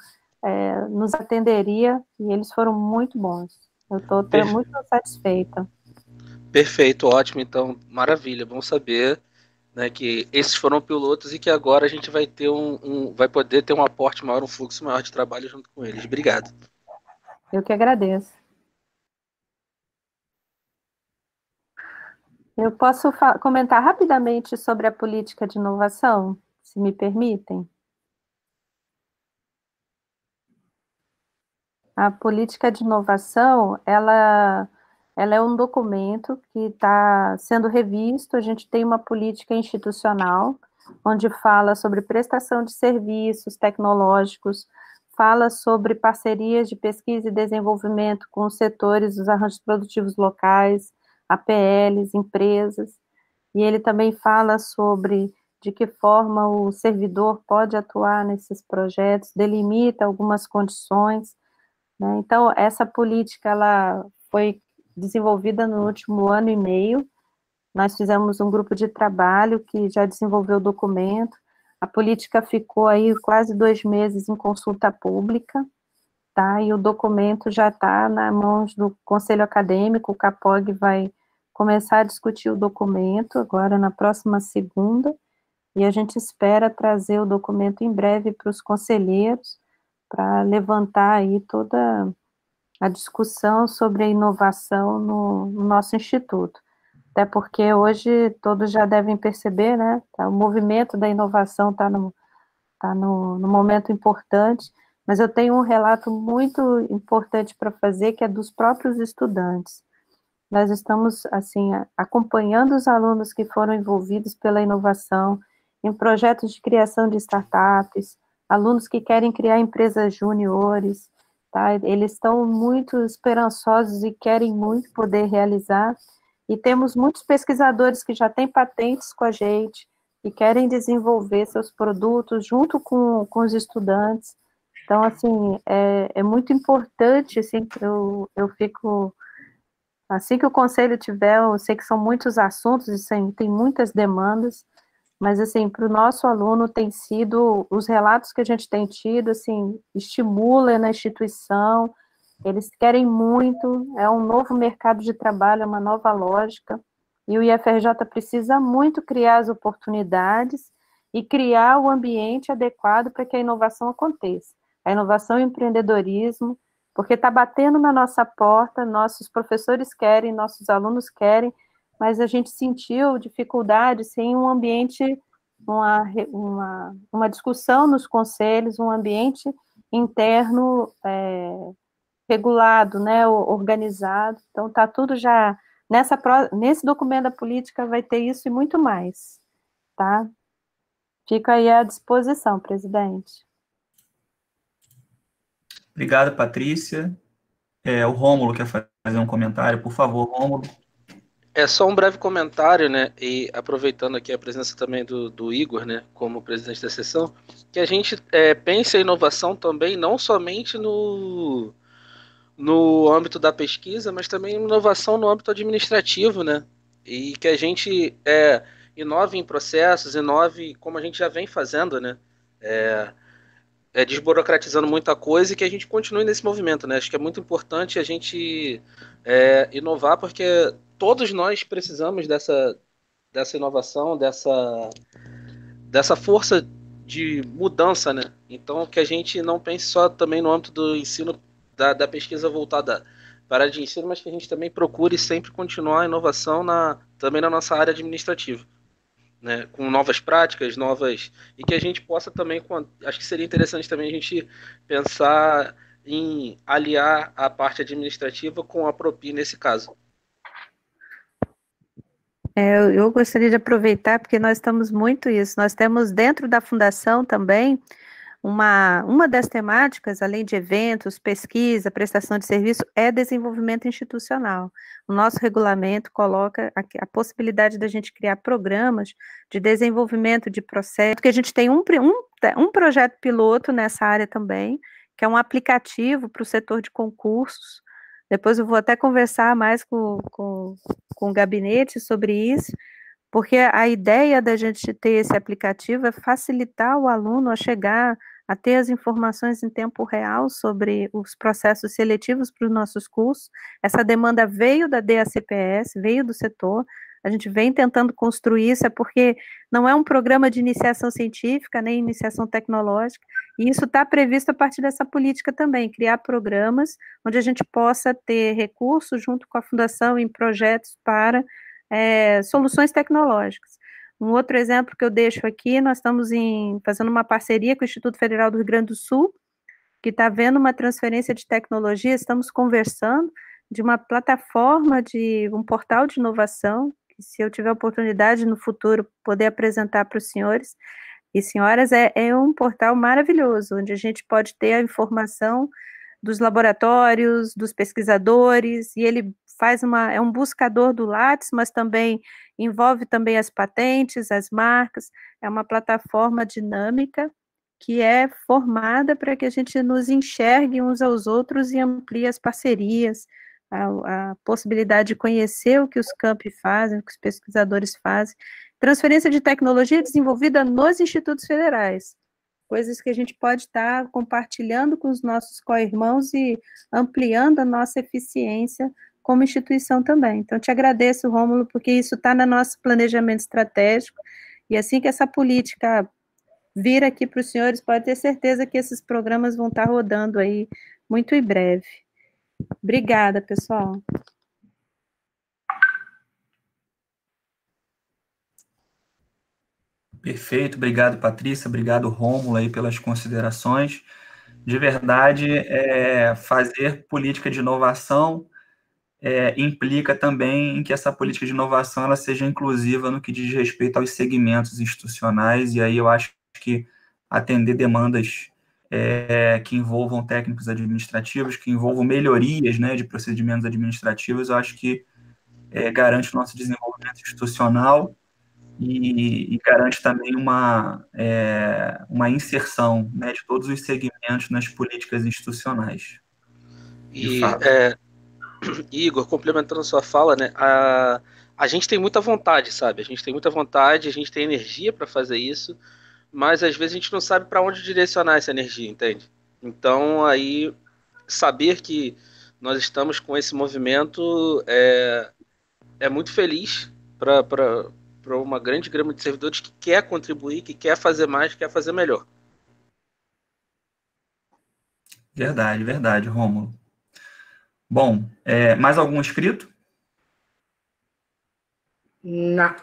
S8: nos atenderia, e eles foram muito bons. Eu estou muito satisfeita.
S5: Perfeito, ótimo, então, maravilha, bom saber, né, que esses foram pilotos e que agora a gente vai ter vai poder ter um aporte maior, um fluxo maior de trabalho junto com eles. Obrigado.
S8: Eu que agradeço. Eu posso comentar rapidamente sobre a política de inovação, se me permitem? A política de inovação, ela é um documento que está sendo revisto. A gente tem uma política institucional, onde fala sobre prestação de serviços tecnológicos, fala sobre parcerias de pesquisa e desenvolvimento com os setores dos arranjos produtivos locais, APLs, empresas, e ele também fala sobre de que forma o servidor pode atuar nesses projetos, delimita algumas condições, né? Então, essa política, ela foi desenvolvida no último ano e meio. Nós fizemos um grupo de trabalho que já desenvolveu o documento. A política ficou aí quase 2 meses em consulta pública, tá? E o documento já está nas mãos do Conselho Acadêmico. O CAPOG vai começar a discutir o documento agora na próxima segunda, e a gente espera trazer o documento em breve para os conselheiros, para levantar aí toda a discussão sobre a inovação no nosso instituto. Até porque hoje todos já devem perceber, né, o movimento da inovação está no momento importante, mas eu tenho um relato muito importante para fazer, que é dos próprios estudantes. Nós estamos, assim, acompanhando os alunos que foram envolvidos pela inovação, em projetos de criação de startups, alunos que querem criar empresas júniores, tá? Eles estão muito esperançosos e querem muito poder realizar, e temos muitos pesquisadores que já têm patentes com a gente e querem desenvolver seus produtos junto com os estudantes. Então, assim, é muito importante, assim, eu fico... Assim que o conselho tiver, eu sei que são muitos assuntos, e tem muitas demandas, mas, assim, para o nosso aluno tem sido, os relatos que a gente tem tido, assim, estimula na instituição, eles querem muito, é um novo mercado de trabalho, é uma nova lógica, e o IFRJ precisa muito criar as oportunidades e criar o ambiente adequado para que a inovação aconteça. A inovação e o empreendedorismo, porque está batendo na nossa porta, nossos professores querem, nossos alunos querem, mas a gente sentiu dificuldade sem um ambiente, uma discussão nos conselhos, um ambiente interno regulado, né, organizado. Então, está tudo já, nesse documento da política vai ter isso e muito mais, tá? Fico aí à disposição, presidente.
S2: Obrigado, Patrícia. O Rômulo quer fazer um comentário, por favor, Rômulo.
S5: É só um breve comentário, né, e aproveitando aqui a presença também do Igor, né, como presidente da sessão, que a gente pense a inovação também não somente no âmbito da pesquisa, mas também inovação no âmbito administrativo, né, e que a gente inove em processos, inove como a gente já vem fazendo, né, desburocratizando muita coisa, e que a gente continue nesse movimento, né? Acho que é muito importante a gente inovar, porque todos nós precisamos dessa inovação, dessa força de mudança, né? Então, que a gente não pense só também no âmbito do ensino, da pesquisa voltada para a área de ensino, mas que a gente também procure sempre continuar a inovação também na nossa área administrativa. Né, com novas práticas, e que a gente possa também, acho que seria interessante também a gente pensar em aliar a parte administrativa com a Propi nesse caso?
S8: Eu gostaria de aproveitar, porque nós estamos muito isso. Nós temos dentro da fundação também uma das temáticas, além de eventos, pesquisa, prestação de serviço, é desenvolvimento institucional. O nosso regulamento coloca a possibilidade da gente criar programas de desenvolvimento de processo, porque a gente tem um projeto piloto nessa área também, que é um aplicativo para o setor de concursos. Depois eu vou até conversar mais com o gabinete sobre isso, porque a ideia da gente ter esse aplicativo é facilitar o aluno a chegar a ter as informações em tempo real sobre os processos seletivos para os nossos cursos. Essa demanda veio da DACPS, veio do setor, a gente vem tentando construir isso, é porque não é um programa de iniciação científica, nem iniciação tecnológica, e isso está previsto a partir dessa política também, criar programas onde a gente possa ter recursos junto com a Fundação em projetos para soluções tecnológicas. Um outro exemplo que eu deixo aqui, nós estamos fazendo uma parceria com o Instituto Federal do Rio Grande do Sul, que está vendo uma transferência de tecnologia, estamos conversando de uma plataforma, de um portal de inovação, que se eu tiver oportunidade no futuro poder apresentar para os senhores e senhoras, é um portal maravilhoso, onde a gente pode ter a informação dos laboratórios, dos pesquisadores, e ele é um buscador do Lattes, mas também envolve também as patentes, as marcas, é uma plataforma dinâmica que é formada para que a gente nos enxergue uns aos outros e amplie as parcerias, a possibilidade de conhecer o que os campi fazem, o que os pesquisadores fazem. Transferência de tecnologia desenvolvida nos institutos federais, coisas que a gente pode estar compartilhando com os nossos co-irmãos e ampliando a nossa eficiência como instituição também. Então, te agradeço, Rômulo, porque isso está no nosso planejamento estratégico, e assim que essa política vir aqui para os senhores, pode ter certeza que esses programas vão estar rodando aí muito em breve. Obrigada, pessoal.
S2: Perfeito, obrigado, Patrícia, obrigado, Rômulo, aí pelas considerações. De verdade, fazer política de inovação implica também em que essa política de inovação ela seja inclusiva no que diz respeito aos segmentos institucionais, e aí eu acho que atender demandas que envolvam técnicos administrativos, que envolvam melhorias, né, de procedimentos administrativos, eu acho que garante o nosso desenvolvimento institucional e garante também uma inserção, né, de todos os segmentos nas políticas institucionais.
S5: E, Igor, complementando a sua fala, né, a gente tem muita vontade, sabe? A gente tem muita vontade, a gente tem energia para fazer isso, mas às vezes a gente não sabe para onde direcionar essa energia, entende? Então, aí, saber que nós estamos com esse movimento é muito feliz para uma grande gama de servidores que quer contribuir, que quer fazer mais, que quer fazer melhor.
S2: Verdade, verdade, Rômulo. Bom, mais algum inscrito?
S1: Não.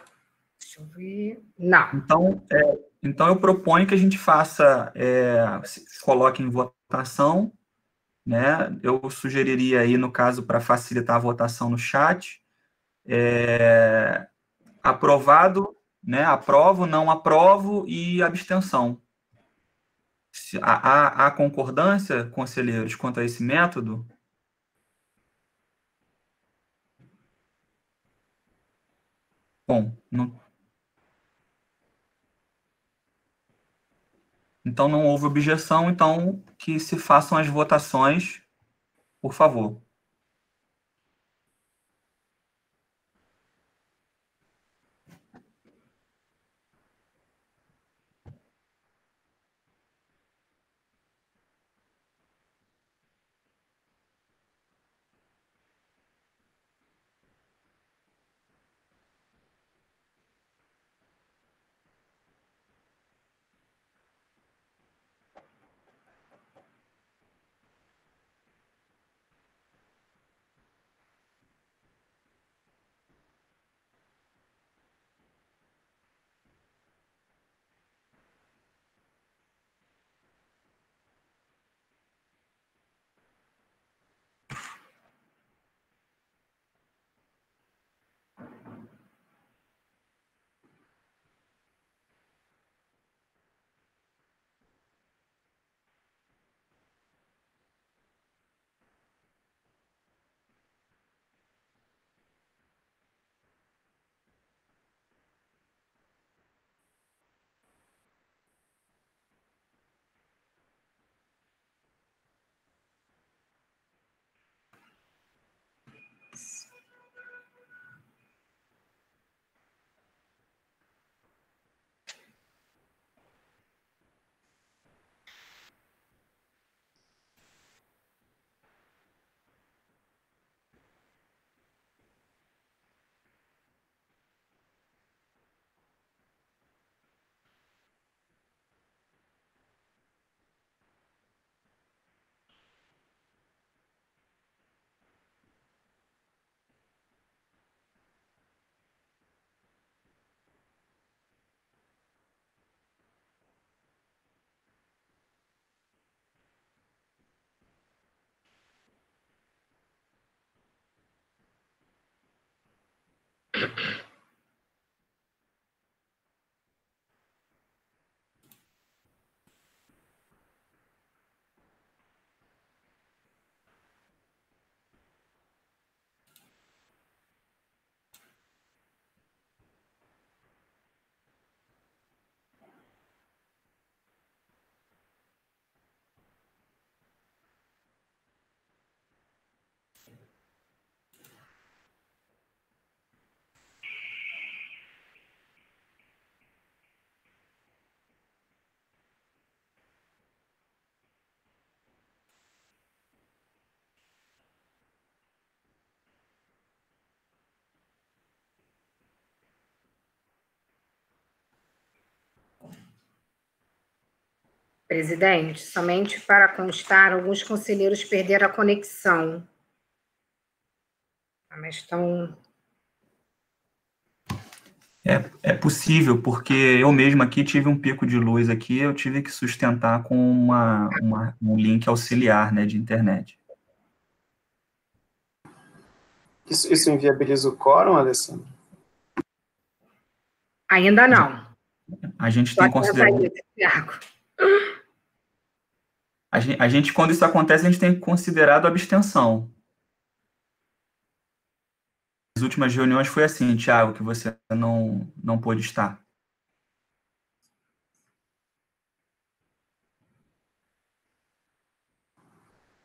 S1: Deixa eu ver. Não.
S2: Então eu proponho que a gente faça, coloque em votação, né? Eu sugeriria aí, no caso, para facilitar a votação no chat, aprovado, né? Aprovo, não aprovo e abstenção. Há concordância, conselheiros, quanto a esse método? Bom, então não houve objeção, então que se façam as votações, por favor.
S1: Presidente, somente para constar, alguns conselheiros perderam a conexão. Mas estão...
S2: É possível, porque eu mesmo aqui tive um pico de luz aqui, eu tive que sustentar com um link auxiliar, né, de internet.
S3: Isso inviabiliza o quórum, Alessandro?
S1: Ainda não.
S2: A gente tem considerado... A gente, quando isso acontece, a gente tem considerado abstenção. As últimas reuniões foi assim, Thiago, que você não pôde estar.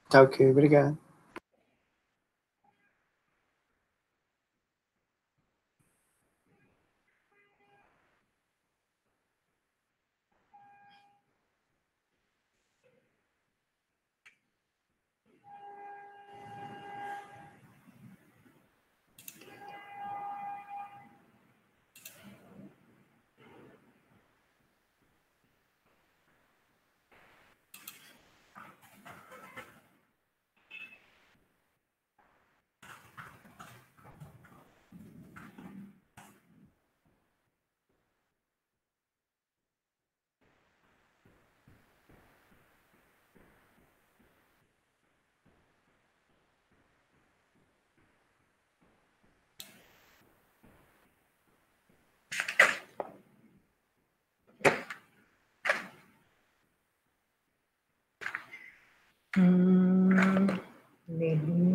S3: Tá ok, obrigado.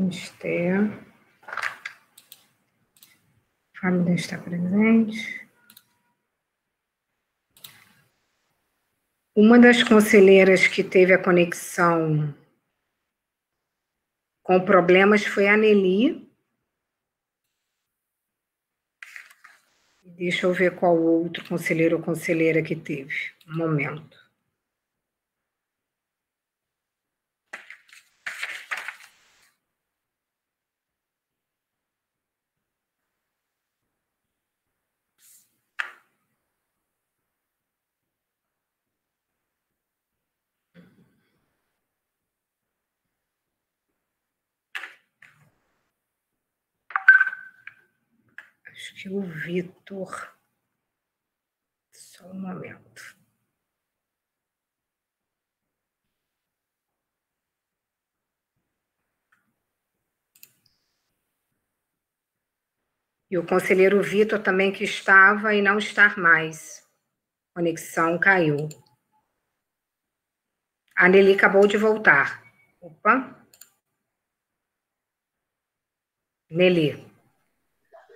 S1: Esther. Fábio está presente. Uma das conselheiras que teve a conexão com problemas foi a Nelly. Deixa eu ver qual outro conselheiro ou conselheira que teve. Um momento. Acho que o Vitor. Só um momento. E o conselheiro Vitor também que estava e não está mais. A conexão caiu. A Nelly acabou de voltar. Opa. Nelly.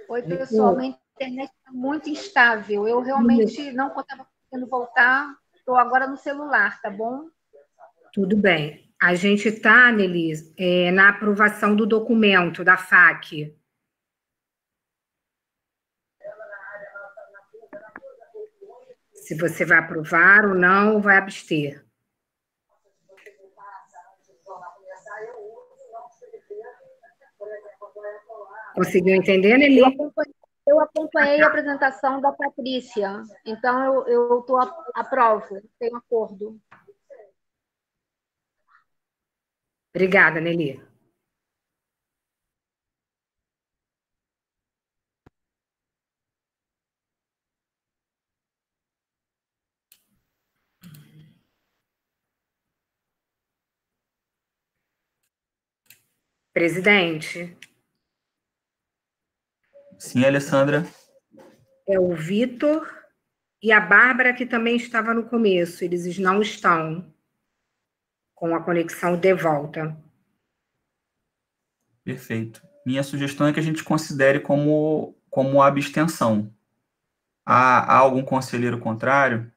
S9: Oi, pessoal. Minha internet está muito instável. Eu realmente não estava conseguindo voltar. Estou agora no celular, tá bom?
S1: Tudo bem. A gente está, Nelly, na aprovação do documento da FAC. Se você vai aprovar ou não, ou vai abster. Conseguiu entender, Nelly?
S9: Eu acompanhei a apresentação da Patrícia, então eu aprovo, tenho acordo.
S1: Obrigada, Nelly. Presidente.
S2: Sim, Alessandra.
S1: É o Vitor e a Bárbara, que também estava no começo. Eles não estão com a conexão de volta.
S2: Perfeito. Minha sugestão é que a gente considere como abstenção. Há algum conselheiro contrário?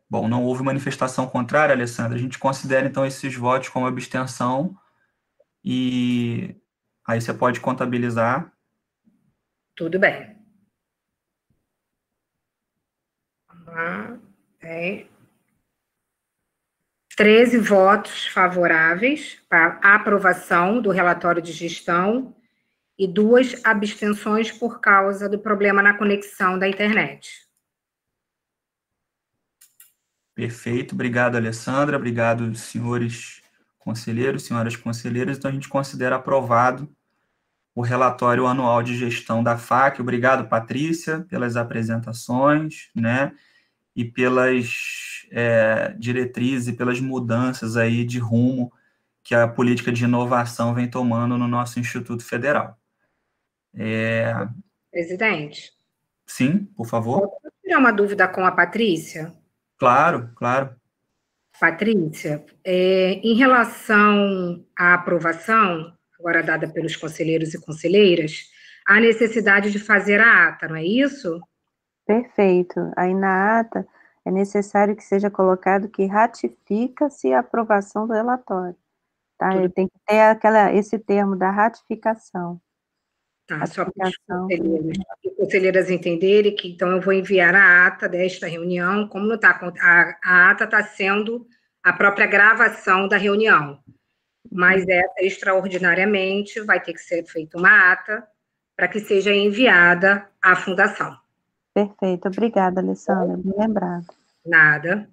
S2: Bom, não houve manifestação contrária, Alessandra. A gente considera, então, esses votos como abstenção e aí você pode contabilizar.
S1: Tudo bem. Vamos lá. 13 votos favoráveis para a aprovação do relatório de gestão e 2 abstenções por causa do problema na conexão da internet.
S2: Perfeito, obrigado, Alessandra, obrigado, senhores conselheiros, senhoras conselheiras. Então, a gente considera aprovado o relatório anual de gestão da FAC. Obrigado, Patrícia, pelas apresentações, né, e pelas diretrizes e pelas mudanças aí de rumo que a política de inovação vem tomando no nosso Instituto Federal.
S1: Presidente?
S2: Sim, por favor.
S1: Posso tirar uma dúvida com a Patrícia?
S2: Claro, claro.
S1: Patrícia, em relação à aprovação, agora dada pelos conselheiros e conselheiras, há necessidade de fazer a ata, não é isso?
S8: Perfeito. Aí na ata é necessário que seja colocado que ratifica-se a aprovação do relatório. Tá? Tem que ter esse termo da ratificação.
S1: Tá, só para os conselheiros e conselheiras entenderem que, então, eu vou enviar a ata desta reunião, como não está, a ata está sendo a própria gravação da reunião, mas essa, extraordinariamente, vai ter que ser feita uma ata para que seja enviada à Fundação.
S8: Perfeito, obrigada, Alessandra, bem lembrado.
S1: Nada.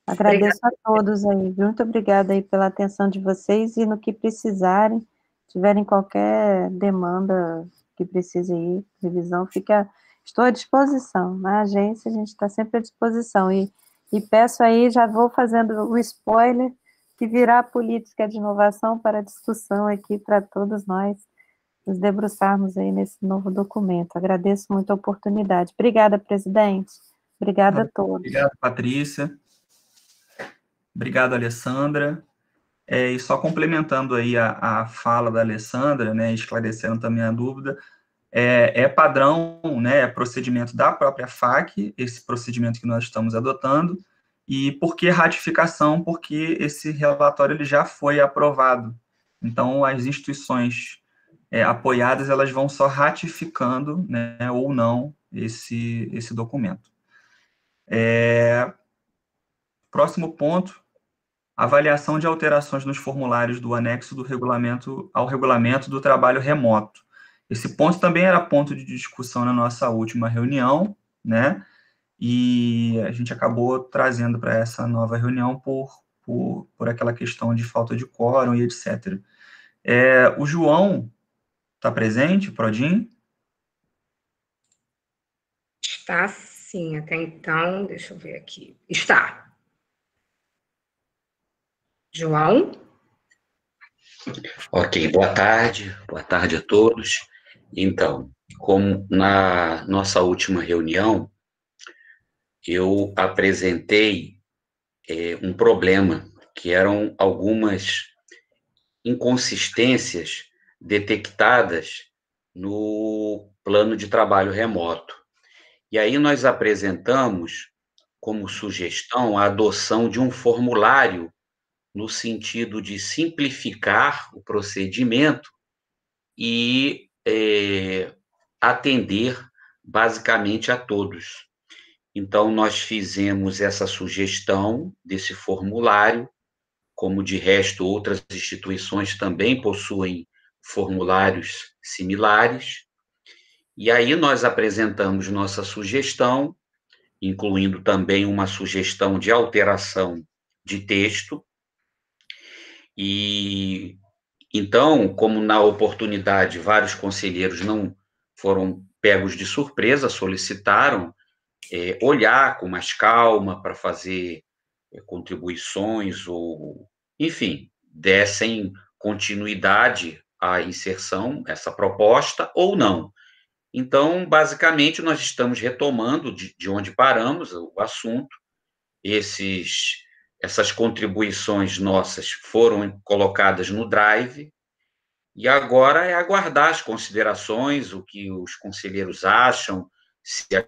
S8: Agradeço a todos aí, muito obrigada aí pela atenção de vocês, e no que precisarem, tiverem qualquer demanda que precise ir, revisão, estou à disposição. Na agência, a gente está sempre à disposição. E peço aí, já vou fazendo o spoiler, que virá a política de inovação para discussão aqui para todos nós nos debruçarmos aí nesse novo documento. Agradeço muito a oportunidade. Obrigada, presidente. Obrigada a todos.
S2: Obrigado, Patrícia. Obrigado, Alessandra. E só complementando aí a fala da Alessandra, né, esclarecendo também a dúvida, é padrão, né, é procedimento da própria FAC, esse procedimento que nós estamos adotando. E por que ratificação? Porque esse relatório ele já foi aprovado. Então, as instituições apoiadas, elas vão só ratificando, né, ou não esse documento. Próximo ponto, avaliação de alterações nos formulários do anexo do regulamento ao regulamento do trabalho remoto. Esse ponto também era ponto de discussão na nossa última reunião, né? E a gente acabou trazendo para essa nova reunião por aquela questão de falta de quórum e etc. O João está presente, Prodin?
S1: Está sim, até então, deixa eu ver aqui. Está. João?
S10: Ok, boa tarde a todos. Então, como na nossa última reunião, eu apresentei um problema, que eram algumas inconsistências detectadas no plano de trabalho remoto. E aí nós apresentamos como sugestão a adoção de um formulário no sentido de simplificar o procedimento e atender basicamente a todos. Então, nós fizemos essa sugestão desse formulário, como de resto outras instituições também possuem formulários similares, e aí nós apresentamos nossa sugestão, incluindo também uma sugestão de alteração de texto. E então, como na oportunidade vários conselheiros não foram pegos de surpresa, solicitaram olhar com mais calma para fazer contribuições ou, enfim, dessem continuidade à inserção, essa proposta, ou não. Então, basicamente, nós estamos retomando de onde paramos o assunto. Essas contribuições nossas foram colocadas no Drive, e agora é aguardar as considerações, o que os conselheiros acham, se a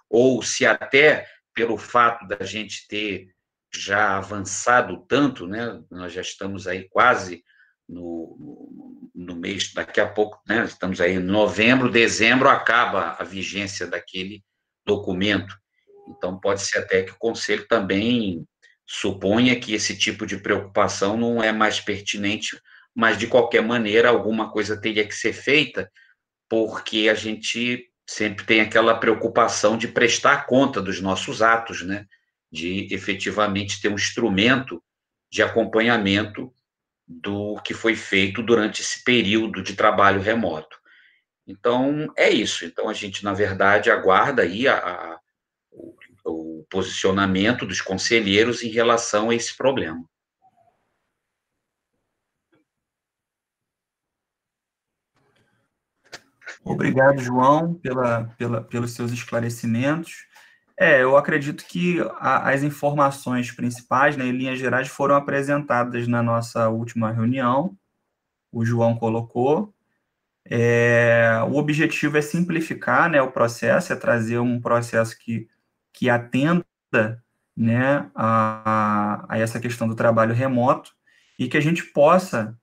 S10: ou se até pelo fato da gente ter já avançado tanto, né, nós já estamos aí quase no mês, daqui a pouco, né, estamos aí em novembro, dezembro, acaba a vigência documento. Então, pode ser até que o Conselho também suponha que esse tipo de preocupação não é mais pertinente, mas, de qualquer maneira, alguma coisa teria que ser feita, porque a gente sempre tem aquela preocupação de prestar conta dos nossos atos, né? De efetivamente ter um instrumento de acompanhamento do que foi feito durante esse período de trabalho remoto. Então, é isso. Então, a gente, na verdade, aguarda aí o posicionamento dos conselheiros em relação a esse problema.
S2: Obrigado, João, pelos seus esclarecimentos. Eu acredito que as informações principais, né, em linhas gerais, foram apresentadas na nossa última reunião, o João colocou. O objetivo é simplificar, né, o processo, é trazer um processo que atenda, né, a essa questão do trabalho remoto e que a gente possa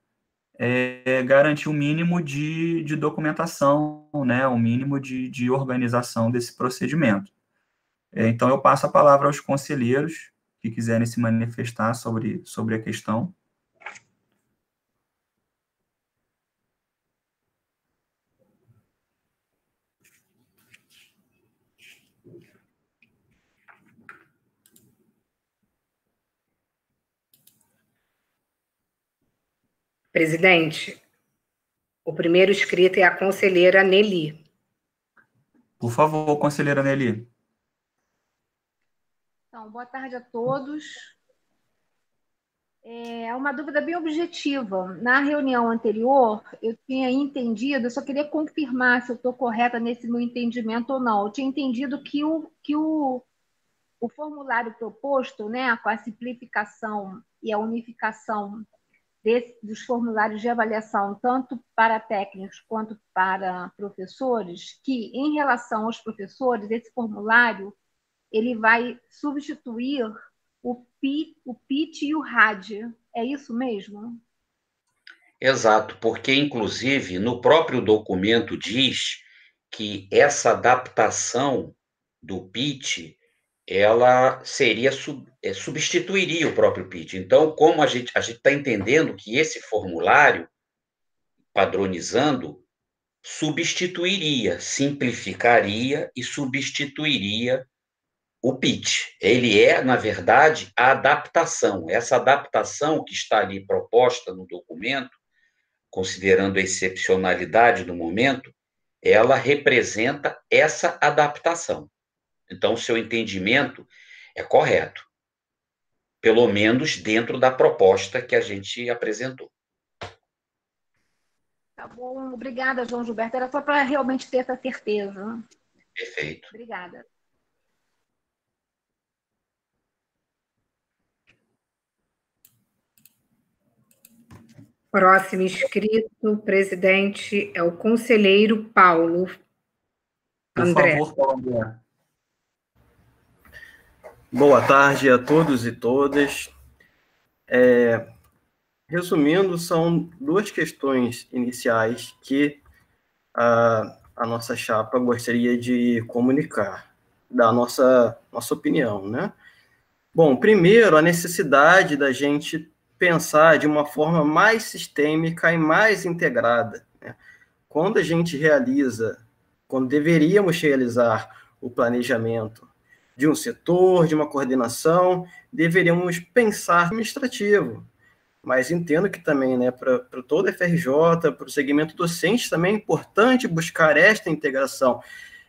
S2: garantir um mínimo de documentação, né, um mínimo de organização desse procedimento. Então, eu passo a palavra aos conselheiros que quiserem se manifestar sobre a questão.
S1: Presidente, o primeiro inscrito é a conselheira Nelly.
S2: Por favor, conselheira Nelly.
S9: Então, boa tarde a todos. É uma dúvida bem objetiva. Na reunião anterior, eu tinha entendido, eu só queria confirmar se eu estou correta nesse meu entendimento ou não. Eu tinha entendido que o formulário proposto, né, com a simplificação e a unificação dos formulários de avaliação, tanto para técnicos quanto para professores, que, em relação aos professores, esse formulário ele vai substituir o PIT e o RAD. É isso mesmo?
S10: Exato, porque, inclusive, no próprio documento diz que essa adaptação do PIT, ela substituiria o próprio PIT. Então, como a gente está entendendo que esse formulário, padronizando, substituiria, simplificaria e substituiria o PIT. Ele é, na verdade, a adaptação. Essa adaptação que está ali proposta no documento, considerando a excepcionalidade do momento, ela representa essa adaptação. Então, o seu entendimento é correto, pelo menos dentro da proposta que a gente apresentou.
S9: Tá bom, obrigada, João Gilberto. Era só para realmente ter essa certeza.
S10: Perfeito.
S9: Obrigada.
S1: Próximo inscrito, presidente, é o conselheiro Paulo André.
S2: Por favor, Paulo André.
S11: Boa tarde a todos e todas. Resumindo, são duas questões iniciais que a nossa chapa gostaria de comunicar, da nossa opinião, né? Bom, primeiro, a necessidade da gente pensar de uma forma mais sistêmica e mais integrada, né? Quando deveríamos realizar o planejamento de um setor, de uma coordenação, deveríamos pensar administrativo. Mas entendo que também, né, para todo a FRJ, para o segmento docente, também é importante buscar esta integração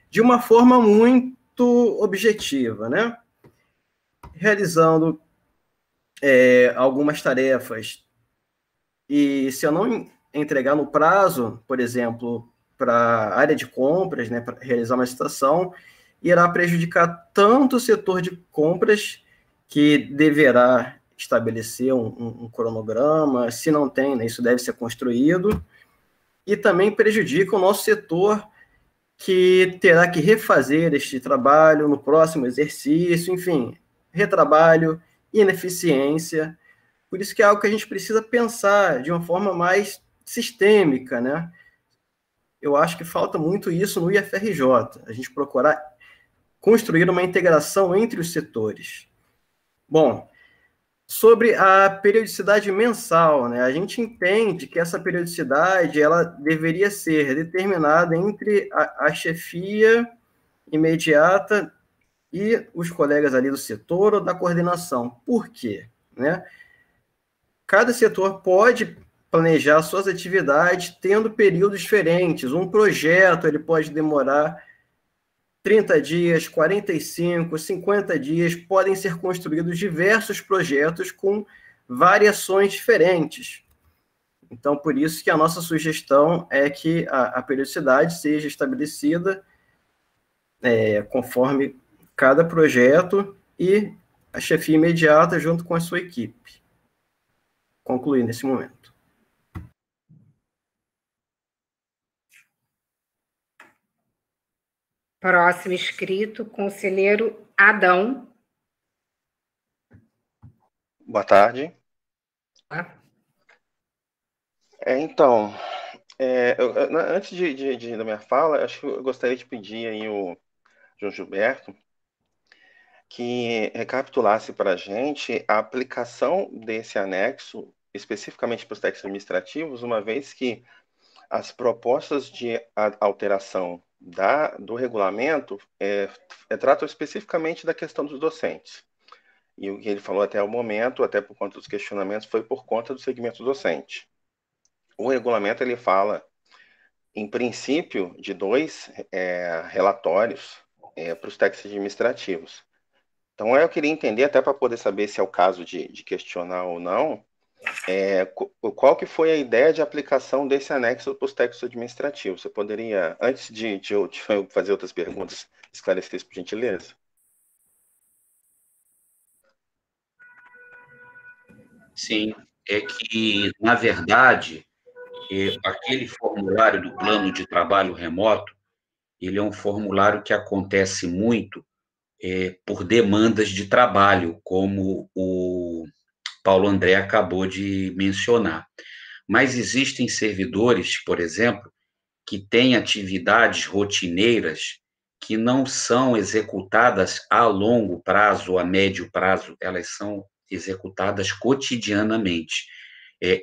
S11: de uma forma muito objetiva, né? Realizando algumas tarefas, e se eu não entregar no prazo, por exemplo, para a área de compras, né, para realizar uma licitação, irá prejudicar tanto o setor de compras, que deverá estabelecer um cronograma, se não tem, né, isso deve ser construído, e também prejudica o nosso setor, que terá que refazer este trabalho no próximo exercício, enfim, retrabalho, ineficiência. Por isso que é algo que a gente precisa pensar de uma forma mais sistêmica, né? Eu acho que falta muito isso no IFRJ, a gente procurar construir uma integração entre os setores. Bom, sobre a periodicidade mensal, né, a gente entende que essa periodicidade ela deveria ser determinada entre a chefia imediata e os colegas ali do setor ou da coordenação. Por quê? Né? Cada setor pode planejar suas atividades tendo períodos diferentes. Um projeto ele pode demorar 30 dias, 45, 50 dias, podem ser construídos diversos projetos com variações diferentes. Então, por isso que a nossa sugestão é que a periodicidade seja estabelecida conforme cada projeto e a chefia imediata junto com a sua equipe. Concluir nesse momento.
S1: Próximo inscrito, conselheiro Adão.
S12: Boa tarde. Então, antes da minha fala, acho que eu gostaria de pedir aí o João Gilberto que recapitulasse para a gente a aplicação desse anexo, especificamente para os textos administrativos, uma vez que as propostas de alteração do regulamento tratam especificamente da questão dos docentes. E o que ele falou até o momento, até por conta dos questionamentos, foi por conta do segmento docente. O regulamento ele fala, em princípio, de 2 relatórios para os textos administrativos. Então, eu queria entender, até para poder saber se é o caso de questionar ou não, qual que foi a ideia de aplicação desse anexo para os textos administrativos? Você poderia, antes de eu fazer outras perguntas, esclarecer isso, por gentileza?
S10: Sim, é que, na verdade, aquele formulário do plano de trabalho remoto, ele é um formulário que acontece muito por demandas de trabalho, como o Paulo André acabou de mencionar. Mas existem servidores, por exemplo, que têm atividades rotineiras que não são executadas a longo prazo ou a médio prazo, elas são executadas cotidianamente.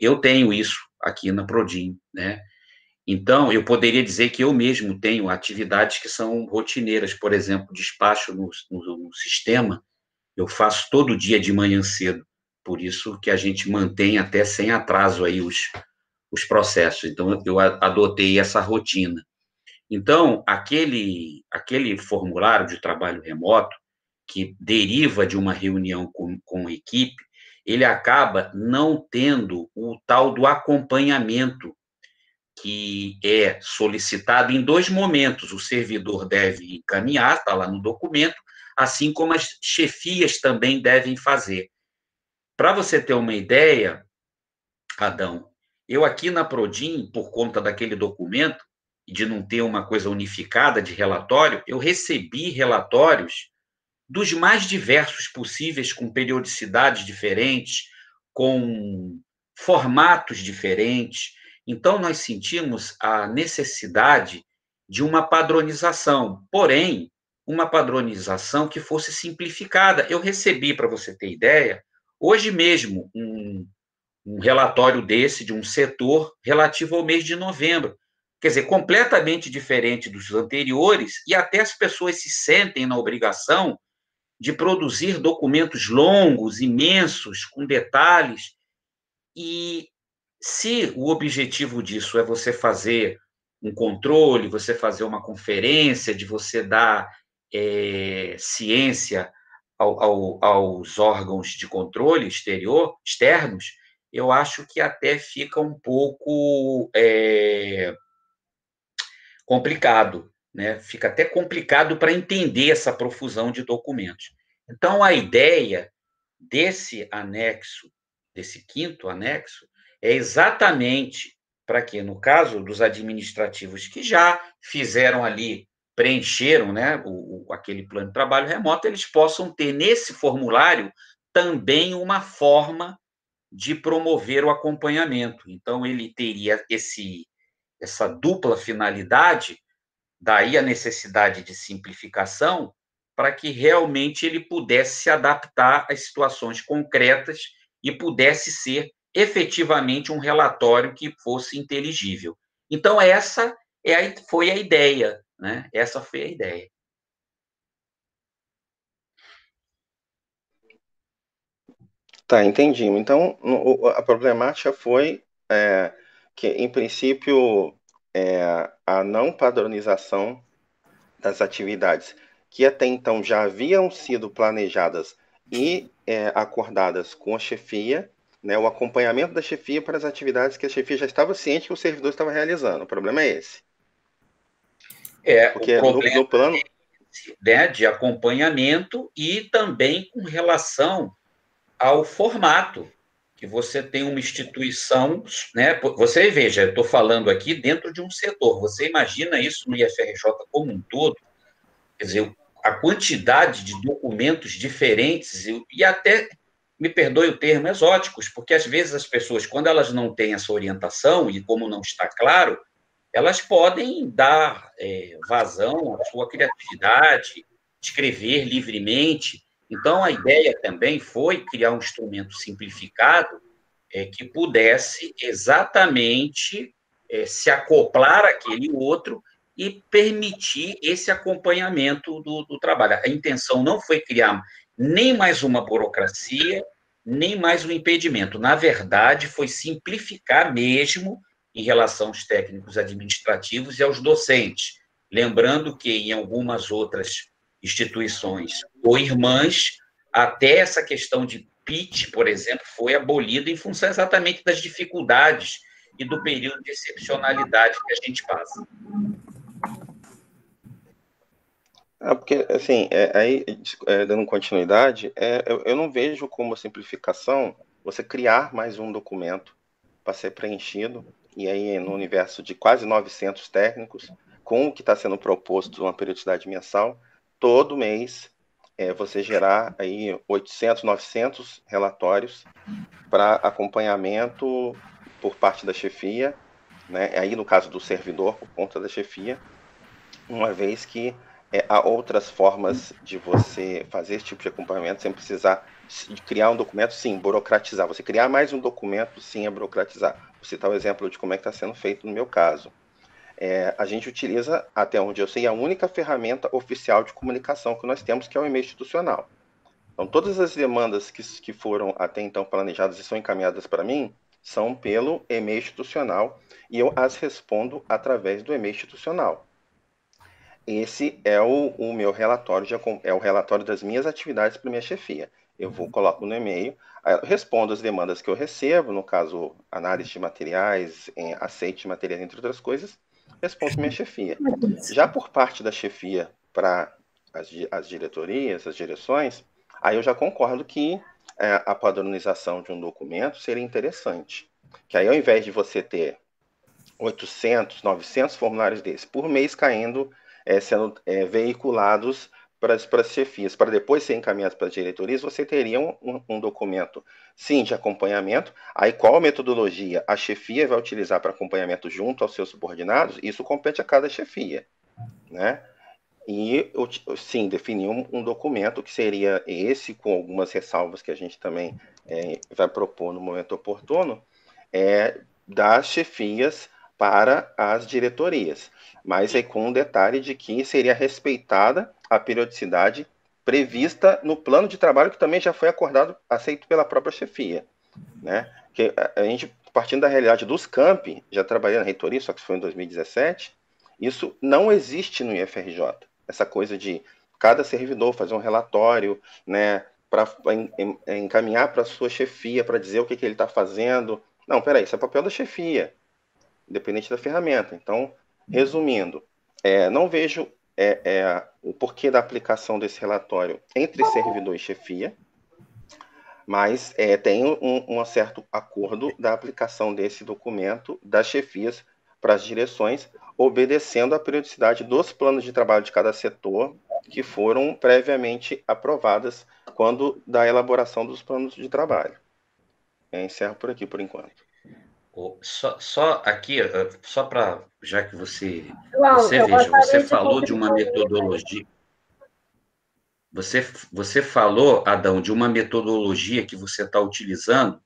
S10: Eu tenho isso aqui na Prodin, né? Então, eu poderia dizer que eu mesmo tenho atividades que são rotineiras, por exemplo, despacho no sistema, eu faço todo dia de manhã cedo, por isso que a gente mantém até sem atraso aí os processos. Então, eu adotei essa rotina. Então, aquele formulário de trabalho remoto, que deriva de uma reunião com a equipe, ele acaba não tendo o tal do acompanhamento que é solicitado em 2 momentos. O servidor deve encaminhar, está lá no documento, assim como as chefias também devem fazer. Para você ter uma ideia, Adão, eu aqui na Prodin, por conta daquele documento, e de não ter uma coisa unificada de relatório, eu recebi relatórios dos mais diversos possíveis, com periodicidades diferentes, com formatos diferentes. Então, nós sentimos a necessidade de uma padronização, porém, uma padronização que fosse simplificada. Eu recebi, para você ter ideia, hoje mesmo, um relatório desse, de um setor, relativo ao mês de novembro. Quer dizer, completamente diferente dos anteriores, e até as pessoas se sentem na obrigação de produzir documentos longos, imensos, com detalhes, e se o objetivo disso é você fazer um controle, você fazer uma conferência, de você dar ciência aos órgãos de controle externos, eu acho que até fica um pouco complicado, né? Fica até complicado para entender essa profusão de documentos. Então, a ideia desse anexo, desse 5º anexo, é exatamente para que, no caso dos administrativos que já fizeram ali, preencheram, né, aquele plano de trabalho remoto, eles possam ter nesse formulário também uma forma de promover o acompanhamento. Então, ele teria essa dupla finalidade, daí a necessidade de simplificação, para que realmente ele pudesse se adaptar às situações concretas e pudesse ser efetivamente um relatório que fosse inteligível. Então, essa foi a ideia, né? Essa foi a ideia.
S12: Tá, entendi. Então, a problemática foi que, em princípio, a não padronização das atividades que até então já haviam sido planejadas e acordadas com a chefia, né, o acompanhamento da chefia para as atividades que a chefia já estava ciente que o servidor estava realizando. O problema é esse. Porque
S10: o problema
S12: no plano...
S10: né, de acompanhamento e também com relação ao formato, que você tem uma instituição, né? Você veja, eu estou falando aqui dentro de um setor, você imagina isso no IFRJ como um todo, quer dizer, a quantidade de documentos diferentes e até, me perdoe o termo, exóticos, porque às vezes as pessoas, quando elas não têm essa orientação, e como não está claro, elas podem dar vazão à sua criatividade, escrever livremente. Então, a ideia também foi criar um instrumento simplificado que pudesse exatamente se acoplar àquele outro e permitir esse acompanhamento do trabalho. A intenção não foi criar nem mais uma burocracia, nem mais um impedimento. Na verdade, foi simplificar mesmo em relação aos técnicos administrativos e aos docentes. Lembrando que em algumas outras instituições ou irmãs, até essa questão de pitch, por exemplo, foi abolida em função exatamente das dificuldades e do período de excepcionalidade que a gente passa.
S12: Porque, assim, aí, dando continuidade, eu não vejo como simplificação você criar mais um documento para ser preenchido, e aí no universo de quase 900 técnicos, com o que está sendo proposto uma periodicidade mensal, todo mês você gerar aí 800, 900 relatórios para acompanhamento por parte da chefia, né? Aí no caso do servidor, por conta da chefia, uma vez que há outras formas de você fazer esse tipo de acompanhamento sem precisar de criar um documento, sim, burocratizar. Você criar mais um documento, sim, é burocratizar. Vou citar o exemplo de como é que está sendo feito no meu caso. A gente utiliza, até onde eu sei, a única ferramenta oficial de comunicação que nós temos, que é o e-mail institucional. Então, todas as demandas que foram até então planejadas e são encaminhadas para mim, são pelo e-mail institucional, e eu as respondo através do e-mail institucional. Esse é o meu relatório, é o relatório das minhas atividades para minha chefia. Eu coloco no e-mail, respondo as demandas que eu recebo, no caso, análise de materiais, aceite de materiais, entre outras coisas, respondo para minha chefia. Já por parte da chefia para as diretorias, as direções, aí eu já concordo que a padronização de um documento seria interessante. Que aí, ao invés de você ter 800, 900 formulários desses por mês caindo, sendo veiculados para as chefias, para depois ser encaminhados para as diretorias, você teria um documento, sim, de acompanhamento. Aí, qual metodologia a chefia vai utilizar para acompanhamento junto aos seus subordinados, isso compete a cada chefia, né? E, sim, definir um documento que seria esse, com algumas ressalvas que a gente também vai propor no momento oportuno, das chefias para as diretorias. Mas aí com um detalhe de que seria respeitada a periodicidade prevista no plano de trabalho, que também já foi acordado, aceito pela própria chefia, né? Que a gente, partindo da realidade dos campi, já trabalhei na reitoria, só que foi em 2017, isso não existe no IFRJ. Essa coisa de cada servidor fazer um relatório, né, para encaminhar para a sua chefia, para dizer o que ele está fazendo. Não, peraí, isso é papel da chefia, independente da ferramenta. Então, resumindo, não vejo o porquê da aplicação desse relatório entre servidor e chefia, mas tem um certo acordo da aplicação desse documento das chefias para as direções, obedecendo à periodicidade dos planos de trabalho de cada setor, que foram previamente aprovadas quando da elaboração dos planos de trabalho. Encerro por aqui, por enquanto.
S10: Só aqui, só para, já que você veja, você falou de uma metodologia. você falou, Adão, de uma metodologia que você está utilizando.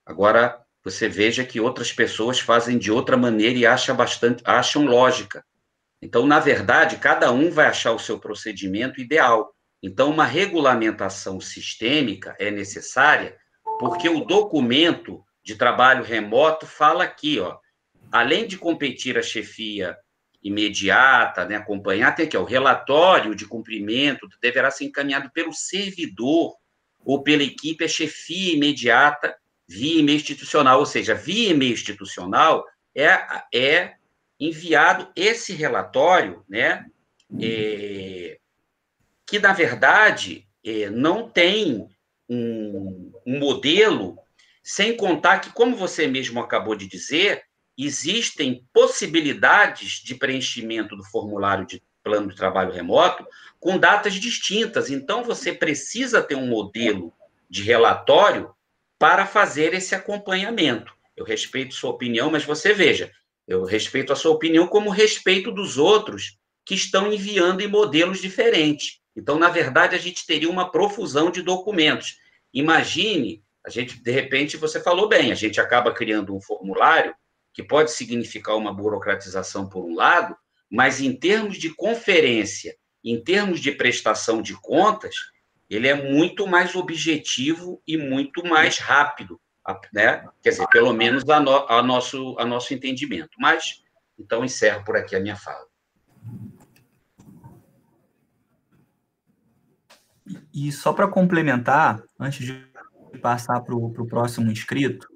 S10: Agora, você veja que outras pessoas fazem de outra maneira e acham lógica. Então, na verdade, cada um vai achar o seu procedimento ideal. Então, uma regulamentação sistêmica é necessária, porque o documento de trabalho remoto fala aqui, ó, além de competir a chefia imediata, né, acompanhar, tem aqui, ó, o relatório de cumprimento deverá ser encaminhado pelo servidor ou pela equipe à chefia imediata via e-mail institucional, ou seja, via e-mail institucional é enviado esse relatório, né, que, na verdade, não tem um modelo, sem contar que, como você mesmo acabou de dizer, existem possibilidades de preenchimento do formulário de plano de trabalho remoto com datas distintas. Então, você precisa ter um modelo de relatório para fazer esse acompanhamento. Eu respeito sua opinião, mas você veja, eu respeito a sua opinião como respeito dos outros que estão enviando em modelos diferentes. Então, na verdade, a gente teria uma profusão de documentos. Imagine, de repente, você falou bem, a gente acaba criando um formulário que pode significar uma burocratização por um lado, mas em termos de conferência, em termos de prestação de contas, ele é muito mais objetivo e muito mais rápido, né? Quer dizer, pelo menos a nosso entendimento. Mas, então, encerro por aqui a minha fala.
S2: E só para complementar, antes de passar para o próximo inscrito,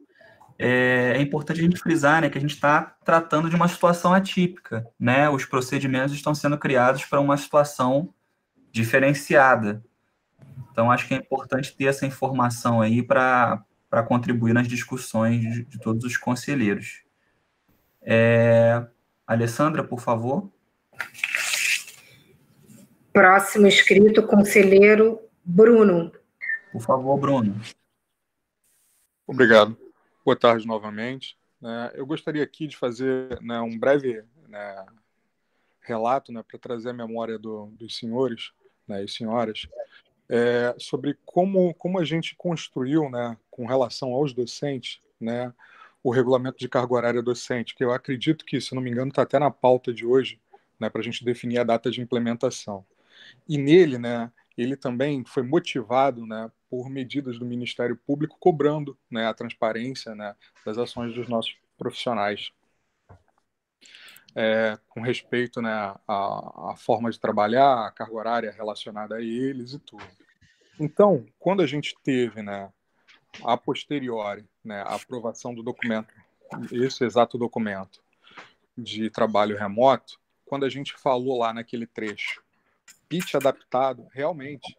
S2: é importante a gente frisar, né, que a gente está tratando de uma situação atípica, né? Os procedimentos estão sendo criados para uma situação diferenciada. Então, acho que é importante ter essa informação aí para contribuir nas discussões de todos os conselheiros. Alessandra, por favor.
S1: Próximo inscrito, conselheiro Bruno.
S2: Por favor, Bruno.
S7: Obrigado. Boa tarde novamente. Eu gostaria aqui de fazer, né, um breve, né, relato, né, para trazer a memória dos senhores, né, e senhoras, sobre como a gente construiu, né, com relação aos docentes, né, o regulamento de carga horária docente, que eu acredito que, se não me engano, está até na pauta de hoje, né, para a gente definir a data de implementação. E nele, né, ele também foi motivado, né, por medidas do Ministério Público cobrando, né, a transparência, né, das ações dos nossos profissionais, com respeito, né, à forma de trabalhar, a carga horária relacionada a eles e tudo. Então, quando a gente teve, né, a posteriori, né, a aprovação do documento, esse exato documento de trabalho remoto, quando a gente falou lá naquele trecho, pitch adaptado, realmente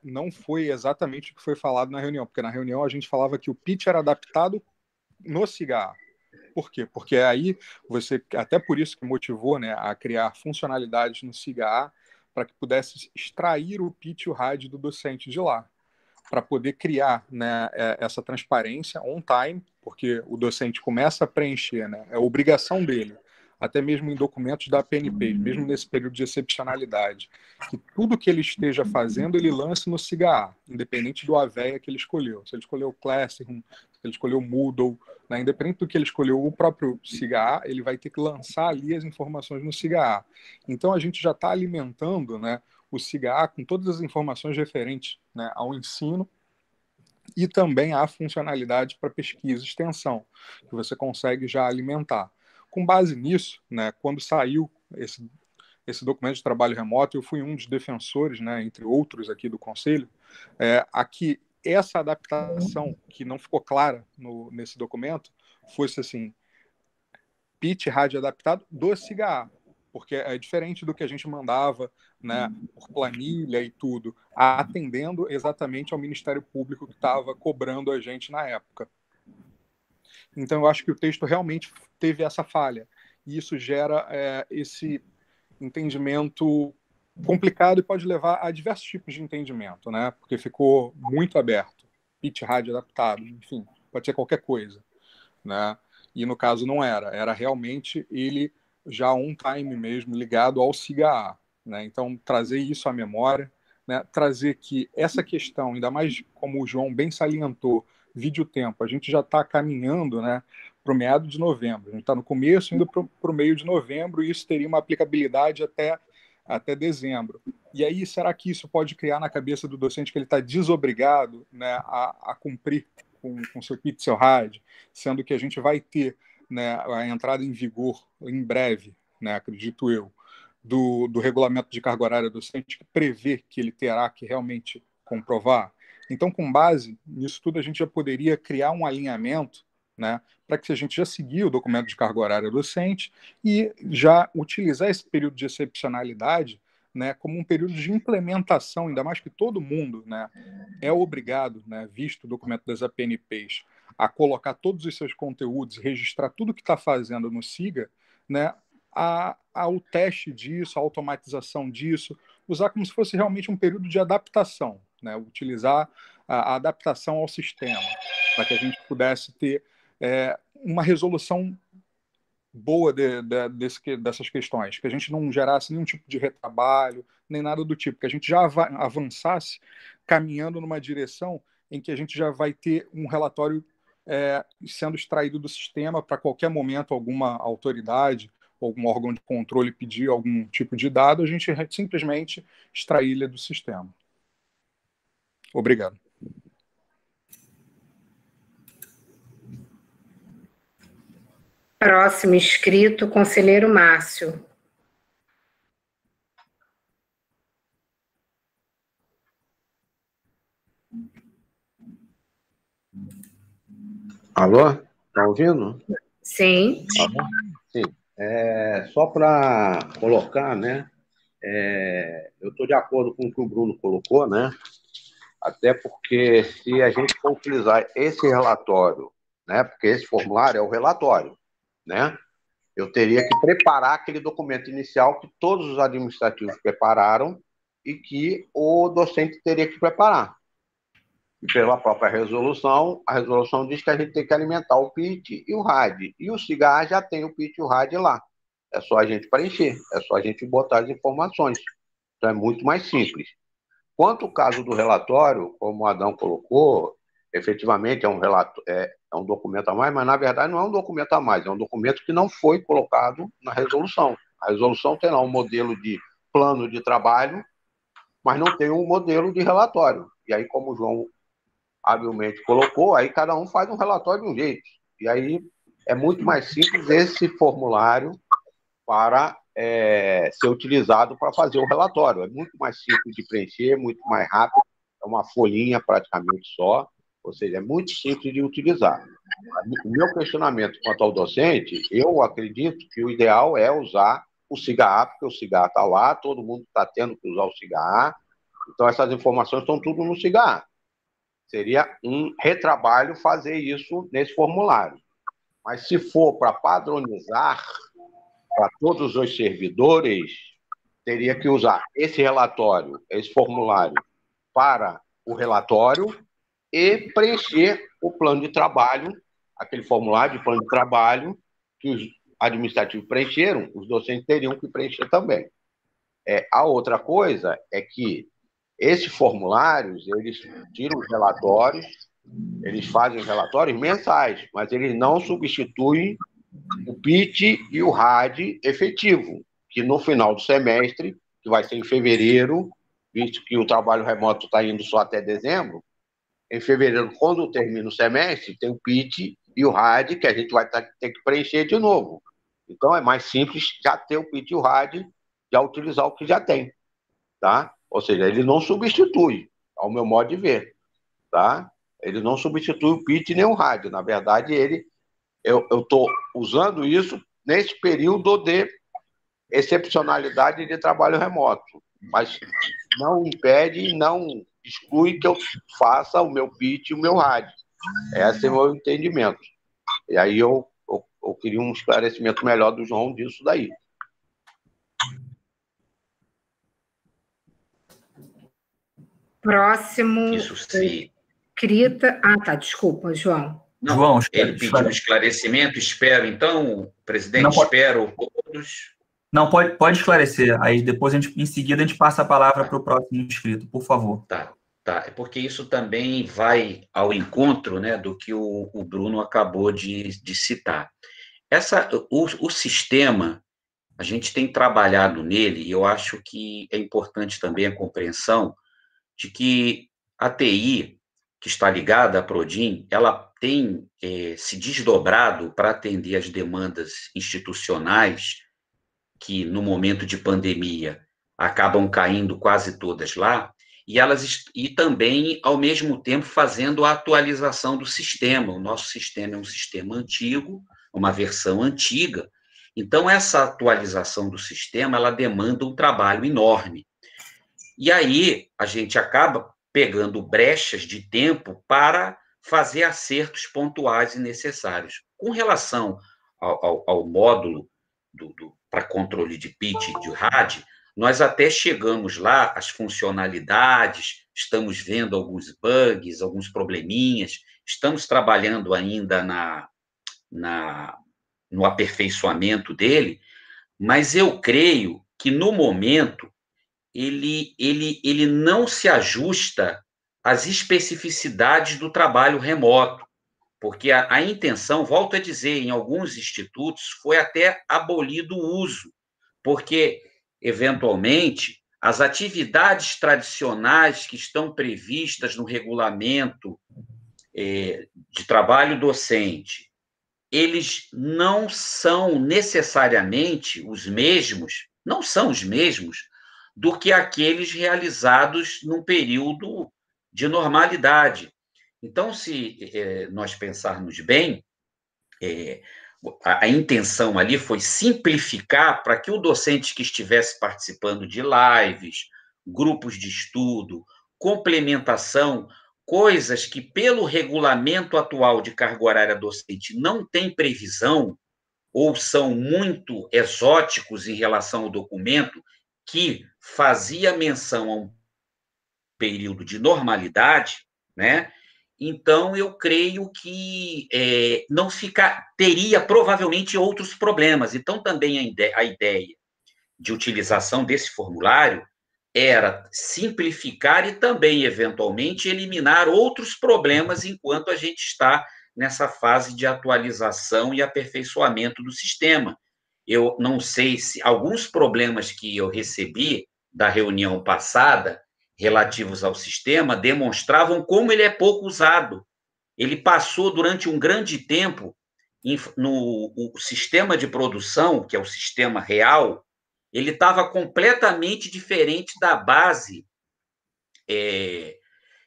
S7: não foi exatamente o que foi falado na reunião, porque na reunião a gente falava que o pitch era adaptado no cigarro. Por quê? Porque aí até por isso que motivou, né, a criar funcionalidades no cigarro para que pudesse extrair o pitch e o RAD do docente de lá, para poder criar, né, essa transparência on time, porque o docente começa a preencher, né, é obrigação dele, até mesmo em documentos da PNP, mesmo nesse período de excepcionalidade, que tudo que ele esteja fazendo, ele lance no cigarro, independente do AVEA que ele escolheu. Se ele escolheu o Classroom, se ele escolheu o Moodle, né, independente do que ele escolheu, o próprio cigarro, ele vai ter que lançar ali as informações no cigarro. Então, a gente já está alimentando, né, o cigarro com todas as informações referentes, né, ao ensino e também à funcionalidade para pesquisa e extensão, que você consegue já alimentar. Com base nisso, né, quando saiu esse documento de trabalho remoto, eu fui um dos defensores, né, entre outros aqui do Conselho, aqui essa adaptação que não ficou clara nesse documento fosse assim, pitch rádio adaptado do cigarro, porque é diferente do que a gente mandava, né, por planilha e tudo, atendendo exatamente ao Ministério Público que estava cobrando a gente na época. Então, eu acho que o texto realmente teve essa falha. E isso gera esse entendimento complicado e pode levar a diversos tipos de entendimento, né? Porque ficou muito aberto. Pitch rádio adaptado, enfim, pode ser qualquer coisa, né? E no caso não era realmente ele já on time mesmo, ligado ao cigarro, né? Então, trazer isso à memória, né, trazer que essa questão, ainda mais como o João bem salientou, vídeo tempo, a gente já está caminhando, né, para o meado de novembro, a gente está no começo, indo para o meio de novembro, e isso teria uma aplicabilidade até dezembro. E aí, será que isso pode criar na cabeça do docente que ele está desobrigado, né, a cumprir com seu PIT, seu RAD, sendo que a gente vai ter, né, a entrada em vigor em breve, né, acredito eu, do regulamento de carga horária docente, que prevê que ele terá que realmente comprovar? Então, com base nisso tudo, a gente já poderia criar um alinhamento, né, para que a gente já seguir o documento de carga horária docente e já utilizar esse período de excepcionalidade, né, como um período de implementação, ainda mais que todo mundo, né, é obrigado, né, visto o documento das APNPs, a colocar todos os seus conteúdos, registrar tudo que está fazendo no SIGA, né, ao teste disso, a automatização disso, usar como se fosse realmente um período de adaptação, né, utilizar a adaptação ao sistema, para que a gente pudesse ter uma resolução boa dessas questões, que a gente não gerasse nenhum tipo de retrabalho, nem nada do tipo, que a gente já avançasse caminhando numa direção em que a gente já vai ter um relatório sendo extraído do sistema para qualquer momento alguma autoridade, algum órgão de controle pedir algum tipo de dado, a gente simplesmente extrair ele do sistema. Obrigado.
S1: Próximo inscrito, conselheiro Márcio.
S13: Alô? Tá ouvindo?
S1: Sim.
S13: Alô? Sim. Só para colocar, né? Eu estou de acordo com o que o Bruno colocou, né? Até porque se a gente for utilizar esse relatório, né? Porque esse formulário é o relatório, né? Eu teria que preparar aquele documento inicial que todos os administrativos prepararam e que o docente teria que preparar. E pela própria resolução, a resolução diz que a gente tem que alimentar o PIT e o RAD. E o SIGA já tem o PIT e o RAD lá. É só a gente preencher, é só a gente botar as informações. Então é muito mais simples. Quanto ao caso do relatório, como o Adão colocou, efetivamente é um documento a mais, mas na verdade não é um documento a mais, é um documento que não foi colocado na resolução. A resolução tem lá um modelo de plano de trabalho, mas não tem um modelo de relatório. E aí, como o João habilmente colocou, aí cada um faz um relatório de um jeito. E aí é muito mais simples esse formulário para ser utilizado para fazer o relatório. É muito mais simples de preencher, muito mais rápido, é uma folhinha praticamente só, ou seja, é muito simples de utilizar. O meu questionamento quanto ao docente, eu acredito que o ideal é usar o SIGA, porque o SIGA está lá, todo mundo está tendo que usar o SIGA, então essas informações estão tudo no SIGA. Seria um retrabalho fazer isso nesse formulário. Mas se for para padronizar para todos os servidores, teria que usar esse relatório, esse formulário para o relatório e preencher o plano de trabalho, aquele formulário de plano de trabalho que os administrativos preencheram, os docentes teriam que preencher também. A outra coisa é que esses formulários, eles tiram os relatórios, eles fazem os relatórios mensais, mas eles não substituem o PIT e o RAD efetivo, que no final do semestre, que vai ser em fevereiro, visto que o trabalho remoto está indo só até dezembro, em fevereiro, quando termina o semestre, tem o PIT e o RAD, que a gente vai ter que preencher de novo. Então, é mais simples já ter o PIT e o RAD, já utilizar o que já tem, tá? Ou seja, ele não substitui, ao meu modo de ver, tá? Ele não substitui o PIT nem o RAD. Na verdade, eu estou usando isso nesse período de excepcionalidade de trabalho remoto, mas não impede e não exclui que eu faça o meu PIT e o meu RAD. Esse é o meu entendimento. E aí eu queria um esclarecimento melhor do João disso daí.
S1: Próximo.
S10: Isso sim.
S1: Escrita. Tá, desculpa, João.
S10: Não,
S2: João,
S10: ele pediu um esclarecimento, espero, então, presidente,
S2: não,
S10: espero todos.
S2: Não, pode esclarecer. Aí depois, em seguida, a gente passa a palavra para o próximo inscrito, por favor.
S10: Tá. É porque isso também vai ao encontro, né, do que o Bruno acabou de citar. O sistema, a gente tem trabalhado nele, e eu acho que é importante também a compreensão de que a TI, que está ligada à Prodin, ela tem se desdobrado para atender as demandas institucionais, que no momento de pandemia acabam caindo quase todas lá, e também, ao mesmo tempo, fazendo a atualização do sistema. O nosso sistema é um sistema antigo, uma versão antiga, então essa atualização do sistema, ela demanda um trabalho enorme. E aí a gente acaba pegando brechas de tempo para fazer acertos pontuais e necessários. Com relação ao módulo para controle de pitch e de RAD, nós até chegamos lá, as funcionalidades, estamos vendo alguns bugs, alguns probleminhas, estamos trabalhando ainda no aperfeiçoamento dele, mas eu creio que, no momento, ele não se ajusta às especificidades do trabalho remoto, porque a intenção, volto a dizer, em alguns institutos, foi até abolido o uso, porque, eventualmente, as atividades tradicionais que estão previstas no regulamento de trabalho docente, eles não são necessariamente os mesmos, não são os mesmos do que aqueles realizados num período de normalidade. Então, se nós pensarmos bem, a intenção ali foi simplificar para que o docente que estivesse participando de lives, grupos de estudo, complementação, coisas que, pelo regulamento atual de carga horária docente, não tem previsão, ou são muito exóticos em relação ao documento, que fazia menção a um período de normalidade, né? Então, eu creio que teria provavelmente outros problemas. Então, também a ideia de utilização desse formulário era simplificar e também, eventualmente, eliminar outros problemas enquanto a gente está nessa fase de atualização e aperfeiçoamento do sistema. Eu não sei se alguns problemas que eu recebi da reunião passada, relativos ao sistema, demonstravam como ele é pouco usado. Ele passou durante um grande tempo no sistema de produção, que é o sistema real, ele estava completamente diferente da base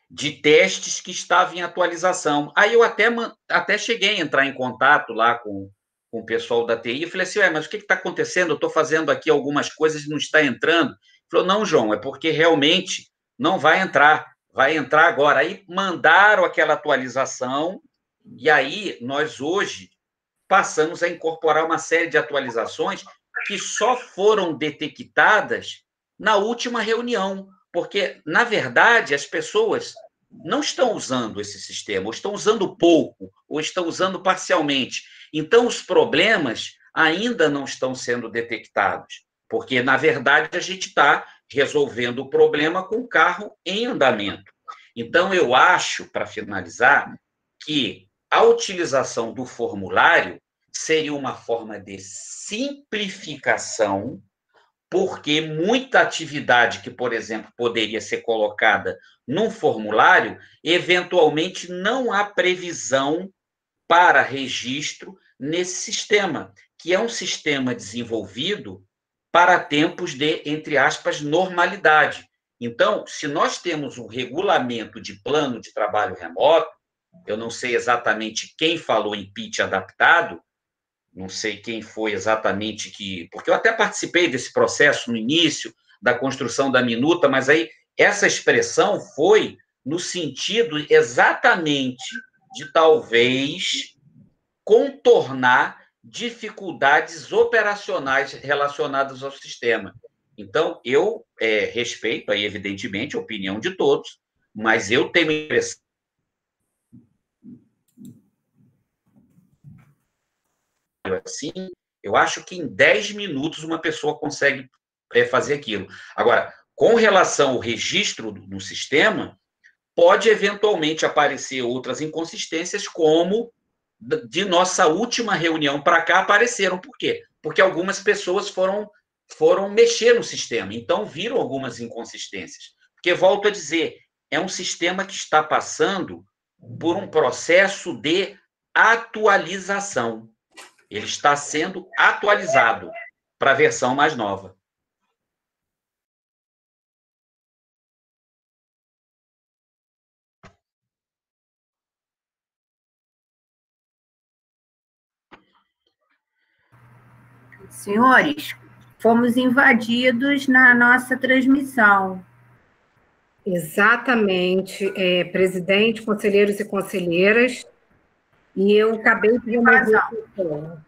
S10: de testes que estava em atualização. Aí eu até cheguei a entrar em contato lá com o pessoal da TI e falei assim, mas o que está acontecendo? Eu estou fazendo aqui algumas coisas e não está entrando. Ele falou, não, João, é porque realmente não vai entrar agora. Aí mandaram aquela atualização e aí nós hoje passamos a incorporar uma série de atualizações que só foram detectadas na última reunião, porque, na verdade, as pessoas não estão usando esse sistema, ou estão usando pouco, ou estão usando parcialmente. Então, os problemas ainda não estão sendo detectados, porque, na verdade, a gente está resolvendo o problema com o carro em andamento. Então, eu acho, para finalizar, que a utilização do formulário seria uma forma de simplificação, porque muita atividade que, por exemplo, poderia ser colocada num formulário, eventualmente não há previsão para registro nesse sistema, que é um sistema desenvolvido para tempos de, entre aspas, normalidade. Então, se nós temos um regulamento de plano de trabalho remoto, eu não sei exatamente quem falou em pitch adaptado, não sei quem foi exatamente porque eu até participei desse processo no início da construção da minuta, mas aí essa expressão foi no sentido exatamente de talvez contornar dificuldades operacionais relacionadas ao sistema. Então, eu respeito, aí, evidentemente, a opinião de todos, mas eu tenho a impressão assim, Eu acho que em 10 minutos uma pessoa consegue fazer aquilo. Agora, com relação ao registro no sistema, pode eventualmente aparecer outras inconsistências, como de nossa última reunião para cá apareceram. Por quê? Porque algumas pessoas foram mexer no sistema, então viram algumas inconsistências. Porque, volto a dizer, é um sistema que está passando por um processo de atualização. Ele está sendo atualizado para a versão mais nova.
S14: Senhores, fomos invadidos na nossa transmissão.
S1: Exatamente, presidente, conselheiros e conselheiras, e eu acabei de remover a pessoa.